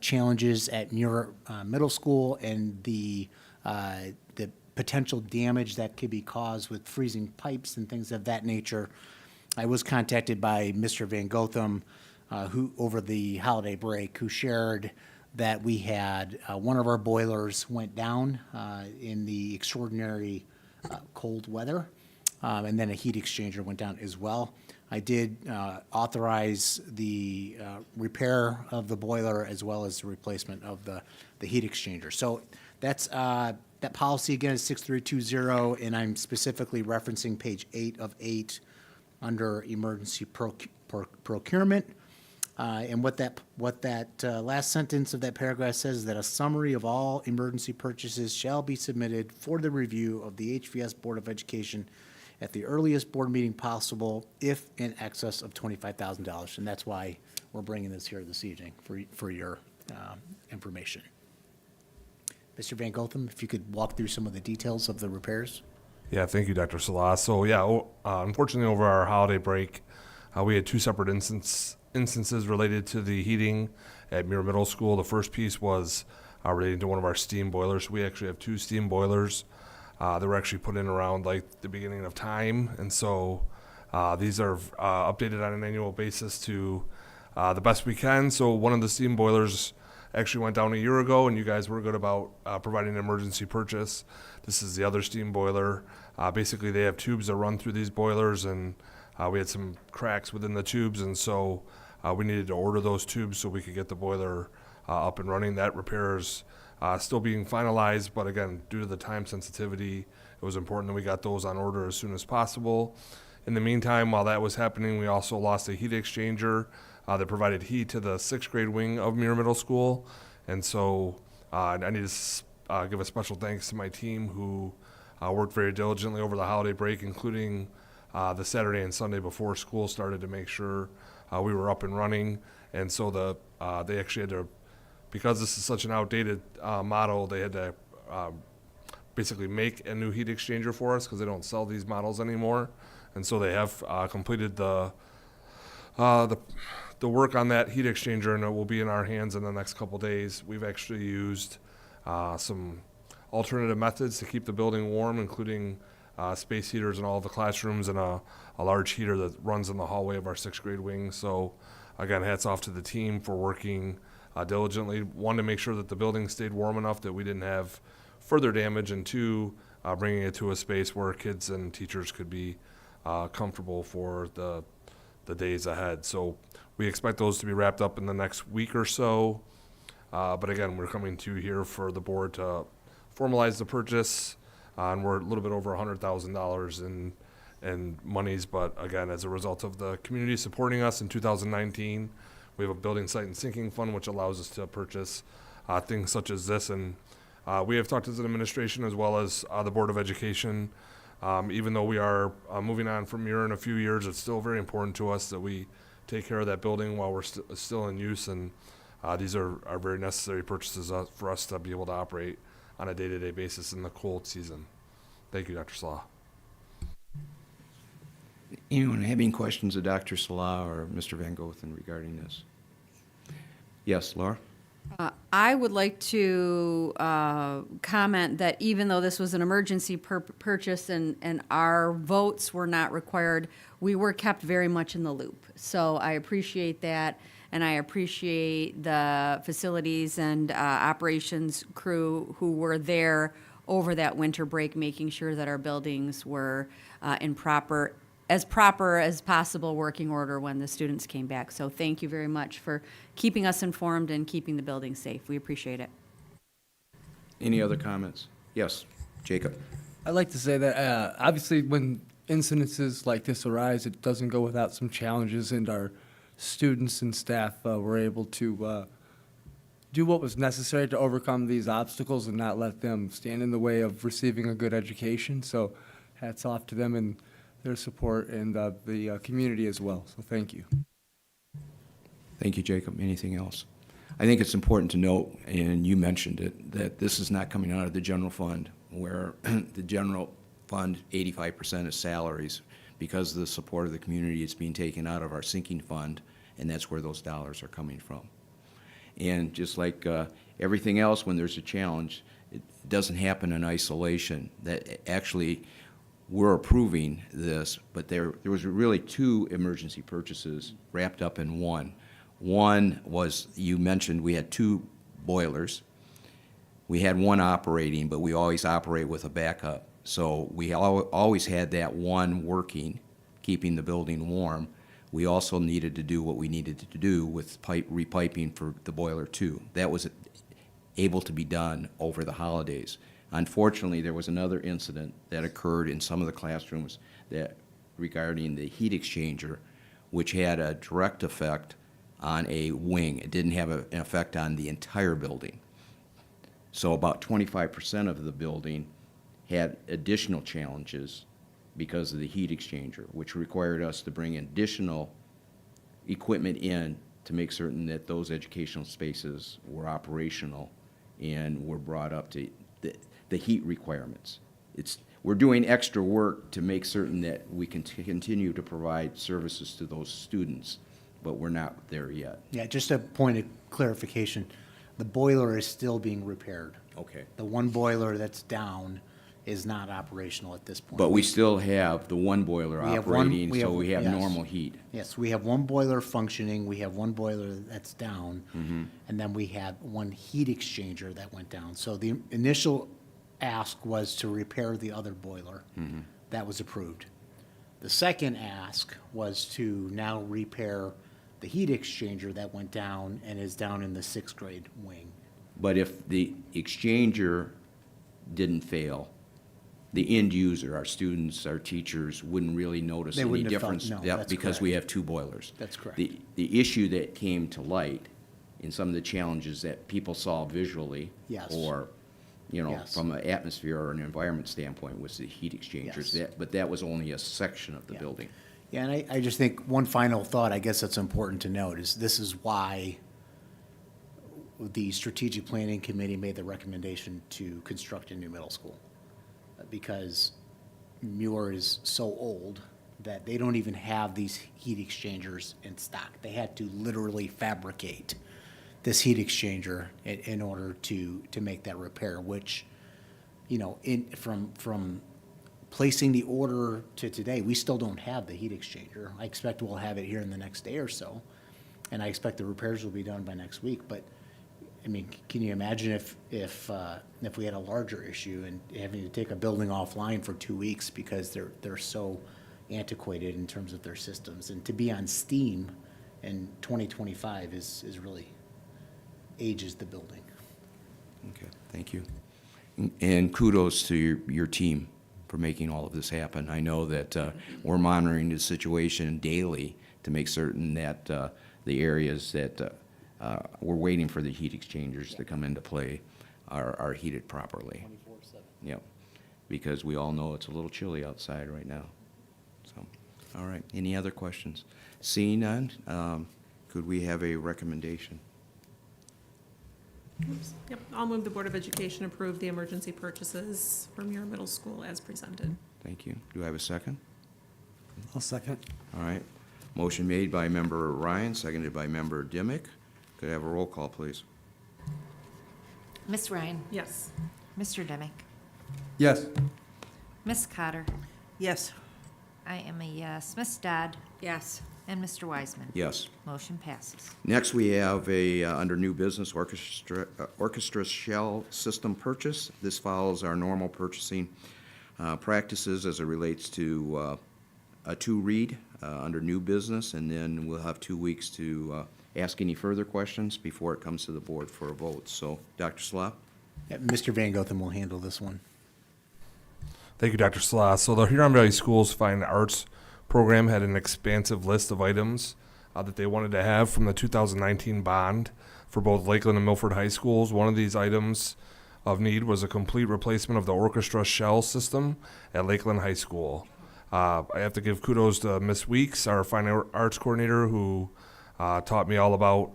Speaker 6: challenges at Muir Middle School and the potential damage that could be caused with freezing pipes and things of that nature, I was contacted by Mr. Van Gotham, who over the holiday break, who shared that we had one of our boilers went down in the extraordinary cold weather, and then a heat exchanger went down as well. I did authorize the repair of the boiler as well as the replacement of the heat exchanger. So that's that policy again is 6320, and I'm specifically referencing page 8 of 8 under emergency procurement. And what that last sentence of that paragraph says is that a summary of all emergency purchases shall be submitted for the review of the HVS Board of Education at the earliest board meeting possible if in excess of $25,000. And that's why we're bringing this here this evening for your information. Mr. Van Gotham, if you could walk through some of the details of the repairs.
Speaker 14: Yeah, thank you, Dr. Salah. So yeah, unfortunately over our holiday break, we had two separate instances related to the heating at Muir Middle School. The first piece was relating to one of our steam boilers. We actually have two steam boilers that were actually put in around like the beginning of time, and so these are updated on an annual basis to the best we can. So one of the steam boilers actually went down a year ago, and you guys were good about providing an emergency purchase. This is the other steam boiler. Basically, they have tubes that run through these boilers, and we had some cracks within the tubes, and so we needed to order those tubes so we could get the boiler up and running. That repair is still being finalized, but again, due to the time sensitivity, it was important that we got those on order as soon as possible. In the meantime, while that was happening, we also lost a heat exchanger that provided heat to the 6th grade wing of Muir Middle School, and so I need to give a special thanks to my team who worked very diligently over the holiday break, including the Saturday and Sunday before school started, to make sure we were up and running. And so they actually had to, because this is such an outdated model, they had to basically make a new heat exchanger for us because they don't sell these models anymore. And so they have completed the work on that heat exchanger, and it will be in our hands in the next couple days. We've actually used some alternative methods to keep the building warm, including space heaters in all of the classrooms and a large heater that runs in the hallway of our 6th grade wing. So again, hats off to the team for working diligently. One, to make sure that the building stayed warm enough that we didn't have further damage, and two, bringing it to a space where kids and teachers could be comfortable for the days ahead. So we expect those to be wrapped up in the next week or so. But again, we're coming to here for the board to formalize the purchase, and we're a little bit over $100,000 in monies. But again, as a result of the community supporting us in 2019, we have a building site and sinking fund, which allows us to purchase things such as this. And we have talked as an administration as well as the Board of Education. Even though we are moving on from Muir in a few years, it's still very important to us that we take care of that building while we're still in use. And these are very necessary purchases for us to be able to operate on a day-to-day basis in the cold season. Thank you, Dr. Slaw.
Speaker 1: Anyone having questions of Dr. Salah or Mr. Van Gothen regarding this? Yes, Laura?
Speaker 2: I would like to comment that even though this was an emergency purchase and our votes were not required, we were kept very much in the loop. So I appreciate that, and I appreciate the facilities and operations crew who were there over that winter break, making sure that our buildings were in proper as possible working order when the students came back. So thank you very much for keeping us informed and keeping the building safe. We appreciate it.
Speaker 1: Any other comments? Yes, Jacob.
Speaker 13: I'd like to say that obviously when incidences like this arise, it doesn't go without some challenges, and our students and staff were able to do what was necessary to overcome these obstacles and not let them stand in the way of receiving a good education. So hats off to them and their support and the community as well. So thank you.
Speaker 1: Thank you, Jacob. Anything else? I think it's important to note, and you mentioned it, that this is not coming out of the general fund, where the general fund, 85% is salaries. Because of the support of the community, it's being taken out of our sinking fund, and that's where those dollars are coming from. And just like everything else, when there's a challenge, it doesn't happen in isolation. That actually, we're approving this, but there was really two emergency purchases wrapped up in one. One was, you mentioned, we had two boilers. We had one operating, but we always operate with a backup. So we always had that one working, keeping the building warm. We also needed to do what we needed to do with repiping for the boiler too. That was able to be done over the holidays. Unfortunately, there was another incident that occurred in some of the classrooms that regarding the heat exchanger, which had a direct effect on a wing. It didn't have an effect on the entire building. So about 25% of the building had additional challenges because of the heat exchanger, which required us to bring additional equipment in to make certain that those educational spaces were operational and were brought up to the heat requirements. We're doing extra work to make certain that we can continue to provide services to those students, but we're not there yet.
Speaker 6: Yeah, just a point of clarification. The boiler is still being repaired.
Speaker 1: Okay.
Speaker 6: The one boiler that's down is not operational at this point.
Speaker 1: But we still have the one boiler
Speaker 6: We have one-
Speaker 1: operating,
Speaker 6: we
Speaker 1: so
Speaker 6: have-
Speaker 1: we have
Speaker 6: yes.
Speaker 1: normal heat.
Speaker 6: Yes, we have one boiler functioning, we have one boiler that's down, and then we had one heat exchanger that went down. So the initial ask was to repair the other boiler. That was approved. The second ask was to now repair the heat exchanger that went down and is down in the sixth grade wing.
Speaker 1: But if the exchanger didn't fail, the end user, our students, our teachers, wouldn't really notice
Speaker 6: They
Speaker 1: any
Speaker 6: wouldn't have felt-
Speaker 1: difference.
Speaker 6: no,
Speaker 1: That-
Speaker 6: that's
Speaker 1: because we
Speaker 6: correct.
Speaker 1: have two boilers.
Speaker 6: That's correct.
Speaker 1: The issue that came to light in some of the challenges that people saw visually.
Speaker 6: Yes.
Speaker 1: Or,
Speaker 6: Yes.
Speaker 1: from an atmosphere or an environment standpoint was the heat exchangers.
Speaker 6: Yes.
Speaker 1: But that was only a section of the
Speaker 6: Yeah.
Speaker 1: building.
Speaker 6: Yeah, and I just think one final thought, I guess that's important to note, is this is why the strategic planning committee made the recommendation to construct a new middle school. Because Muir is so old that they don't even have these heat exchangers in stock. They had to literally fabricate this heat exchanger in order to make that repair, which, from placing the order to today, we still don't have the heat exchanger. I expect we'll have it here in the next day or so, and I expect the repairs will be done by next week. But, I mean, can you imagine if we had a larger issue and having to take a building offline for 2 weeks because they're so antiquated in terms of their systems, and to be on steam in 2025 is really ages the building.
Speaker 1: Okay, thank you. And kudos to your team for making all of this happen. I know that we're monitoring the situation daily to make certain that the areas that we're waiting for the heat exchangers to come into play are heated properly. 24/7. Yep, because we all know it's a little chilly outside right now. So, all right, any other questions? Seeing none, could we have a recommendation?
Speaker 5: Yep, I'll move the Board of Education approve the emergency purchases for Muir Middle School as presented.
Speaker 1: Thank you. Do I have a second?
Speaker 6: I'll second.
Speaker 1: All right. Motion made by Member Ryan, seconded by Member Dimick. Could I have a roll call, please?
Speaker 4: Ms. Ryan?
Speaker 5: Yes.
Speaker 4: Mr. Demick?
Speaker 13: Yes.
Speaker 4: Ms. Cotter?
Speaker 3: Yes.
Speaker 4: I am a yes. Ms. Dodd?
Speaker 2: Yes.
Speaker 4: And Mr. Wiseman?
Speaker 1: Yes.
Speaker 4: Motion passes.
Speaker 1: Next, we have under new business, orchestra shell system purchase. This follows our normal purchasing practices as it relates to a two-read under new business, and then we'll have 2 weeks to ask any further questions before it comes to the board for a vote. So, Dr. Slop?
Speaker 6: Yeah, Mr. Van Gotham will handle this one.
Speaker 14: Thank you, Dr. Salas. So the Huron Valley Schools Fine Arts program had an expansive list of items that they wanted to have from the 2019 bond for both Lakeland and Milford High Schools. One of these items of need was a complete replacement of the orchestra shell system at Lakeland High School. I have to give kudos to Miss Weeks, our Fine Arts coordinator, who taught me all about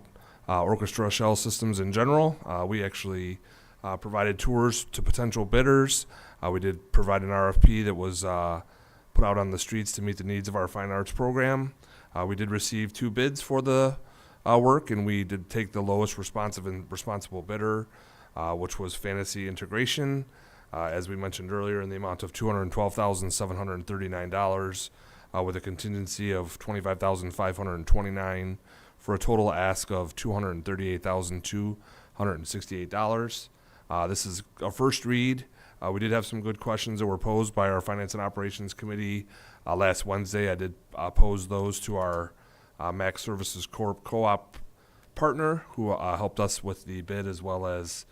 Speaker 14: orchestra shell systems in general. We actually provided tours to potential bidders. We did provide an RFP that was put out on the streets to meet the needs of our fine arts program. We did receive 2 bids for the work, and we did take the lowest responsive and responsible bidder, which was Fantasy Integration, as we mentioned earlier, in the amount of $212,739, with a contingency of $25,529 for a total ask of $238,268. This is a first read. We did have some good questions that were posed by our Finance and Operations Committee last Wednesday. I did pose those to our Max Services Corp. Co-op partner, who helped us with the bid as well as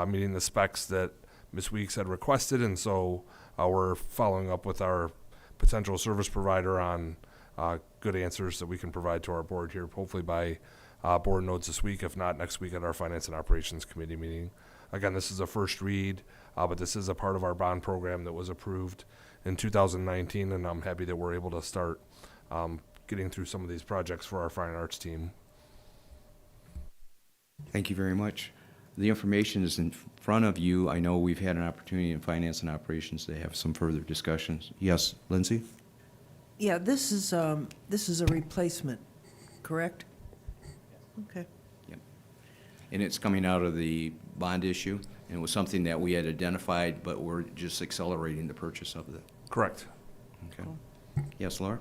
Speaker 14: meeting the specs that Ms. Weeks had requested. And so we're following up with our potential service provider on good answers that we can provide to our board here, hopefully by board notes this week, if not next week at our Finance and Operations Committee meeting. Again, this is a first read, but this is a part of our bond program that was approved in 2019, and I'm happy that we're able to start getting through some of these projects for our fine arts team.
Speaker 1: Thank you very much. The information is in front of you. I know we've had an opportunity in Finance and Operations to have some further discussions. Yes, Lindsay?
Speaker 3: Yeah, this is a replacement, correct? Okay.
Speaker 1: Yep. And it's coming out of the bond issue, and it was something that we had identified, but we're just accelerating the purchase of it.
Speaker 14: Correct.
Speaker 1: Okay. Yes, Laura?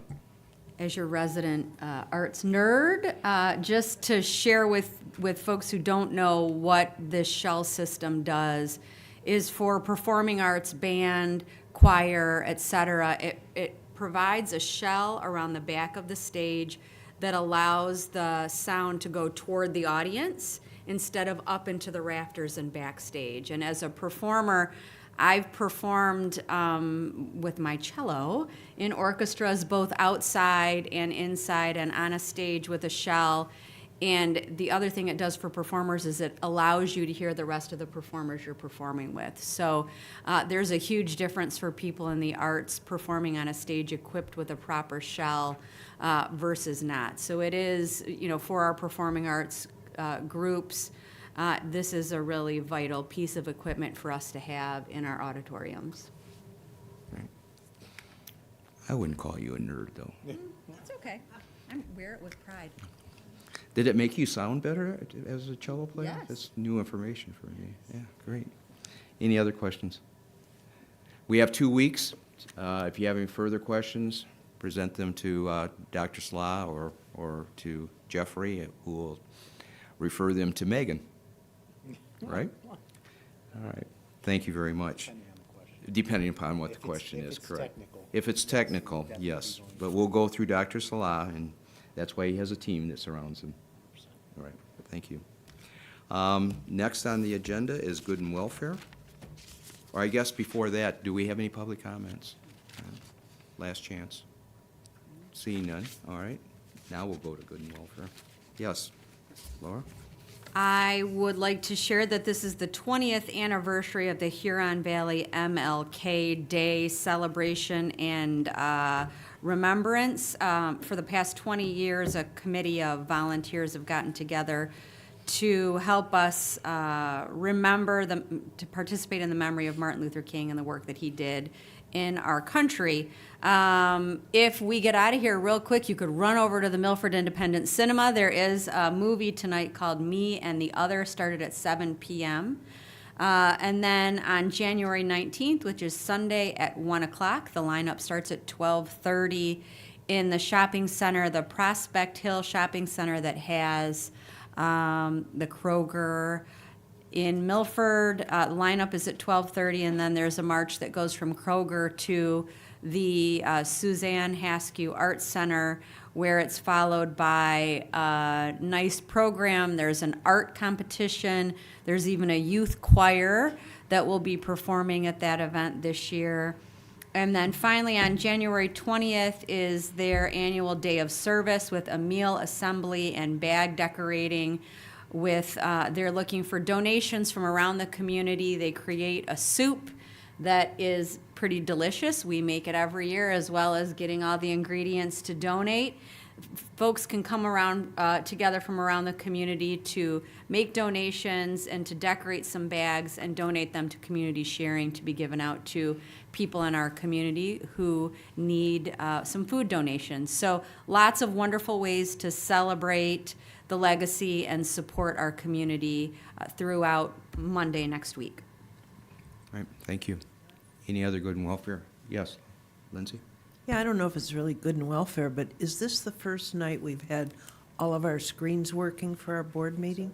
Speaker 2: As your resident arts nerd, just to share with folks who don't know what this shell system does, is for performing arts, band, choir, etc. It provides a shell around the back of the stage that allows the sound to go toward the audience instead of up into the rafters and backstage. And as a performer, I've performed with my cello in orchestras both outside and inside and on a stage with a shell. And the other thing it does for performers is it allows you to hear the rest of the performers you're performing with. So there's a huge difference for people in the arts performing on a stage equipped with a proper shell versus not. So it is, for our performing arts groups, this is a really vital piece of equipment for us to have in our auditoriums.
Speaker 1: Right. I wouldn't call you a nerd, though.
Speaker 2: That's okay. I wear it with pride.
Speaker 1: Did it make you sound better as a cello player?
Speaker 2: Yes.
Speaker 1: That's new information for me. Yeah, great. Any other questions? We have 2 weeks. If you have any further questions, present them to Dr. Sla or to Jeffrey, who will refer them to Megan. Right? All right. Thank you very much. Depending upon what the question is, correct. If it's technical, yes. But we'll go through Dr. Salah, and that's why he has a team that surrounds him. All right. Thank you. Next on the agenda is good and welfare. Or I guess before that, do we have any public comments? Last chance. Seeing none, all right. Now we'll go to good and welfare. Yes, Laura?
Speaker 2: I would like to share that this is the 20th anniversary of the Huron Valley MLK Day celebration and remembrance. For the past 20 years, a committee of volunteers have gotten together to help us to participate in the memory of Martin Luther King and the work that he did in our country. If we get out of here real quick, you could run over to the Milford Independent Cinema. There is a movie tonight called Me and the Other, started at 7 p.m. And then on January 19th, which is Sunday at 1 o'clock, the lineup starts at 12:30 in the shopping center, the Prospect Hill Shopping Center that has the Kroger in Milford. Lineup is at 12:30, and then there's a march that goes from Kroger to the Suzanne Haskew Arts Center, where it's followed by a nice program. There's an art competition. There's even a youth choir that will be performing at that event this year. And then finally, on January 20th is their annual day of service with a meal assembly and bag decorating. They're looking for donations from around the community. They create a soup that is pretty delicious. We make it every year, as well as getting all the ingredients to donate. Folks can come around together from around the community to make donations and to decorate some bags and donate them to community sharing to be given out to people in our community who need some food donations. So lots of wonderful ways to celebrate the legacy and support our community throughout Monday next week.
Speaker 1: All right, thank you. Any other good and welfare? Yes, Lindsay?
Speaker 3: Yeah, I don't know if it's really good and welfare, but is this the first night we've had all of our screens working for our board meeting?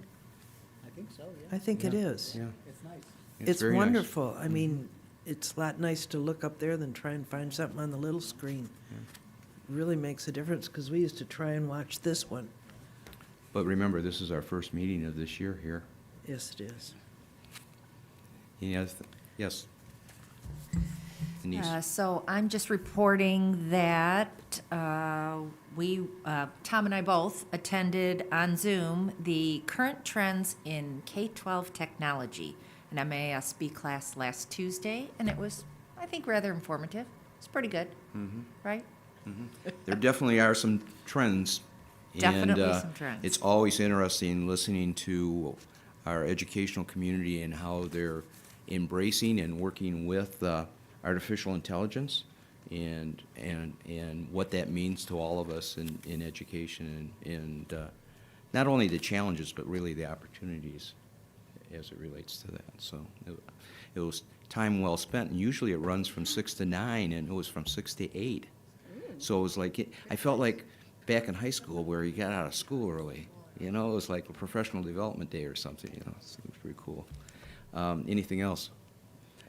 Speaker 6: I think so,
Speaker 3: I think it is.
Speaker 1: Yeah.
Speaker 6: It's nice.
Speaker 3: It's
Speaker 1: very nice.
Speaker 3: wonderful. I mean, it's a lot nice to look up there than try and find something on the little screen. Really makes a difference, because we used to try and watch this one.
Speaker 1: But remember, this is our first meeting of this year here.
Speaker 3: Yes, it is.
Speaker 1: Any other, yes? Denise?
Speaker 4: So I'm just reporting that Tom and I both attended on Zoom the current trends in K-12 technology, an MASB class last Tuesday, and it was, I think, rather informative. It's pretty good, right?
Speaker 1: There definitely are some trends.
Speaker 4: Definitely
Speaker 1: and,
Speaker 4: some trends.
Speaker 1: It's always interesting listening to our educational community and how they're embracing and working with artificial intelligence and what that means to all of us in education and not only the challenges but really the opportunities as it relates to that. So it was time well spent, and usually it runs from 6 to 9, and it was from 6 to 8. So it was like, I felt like back in high school where you got out of school early. You know, it was like a professional development day or something, you know. It was pretty cool. Anything else?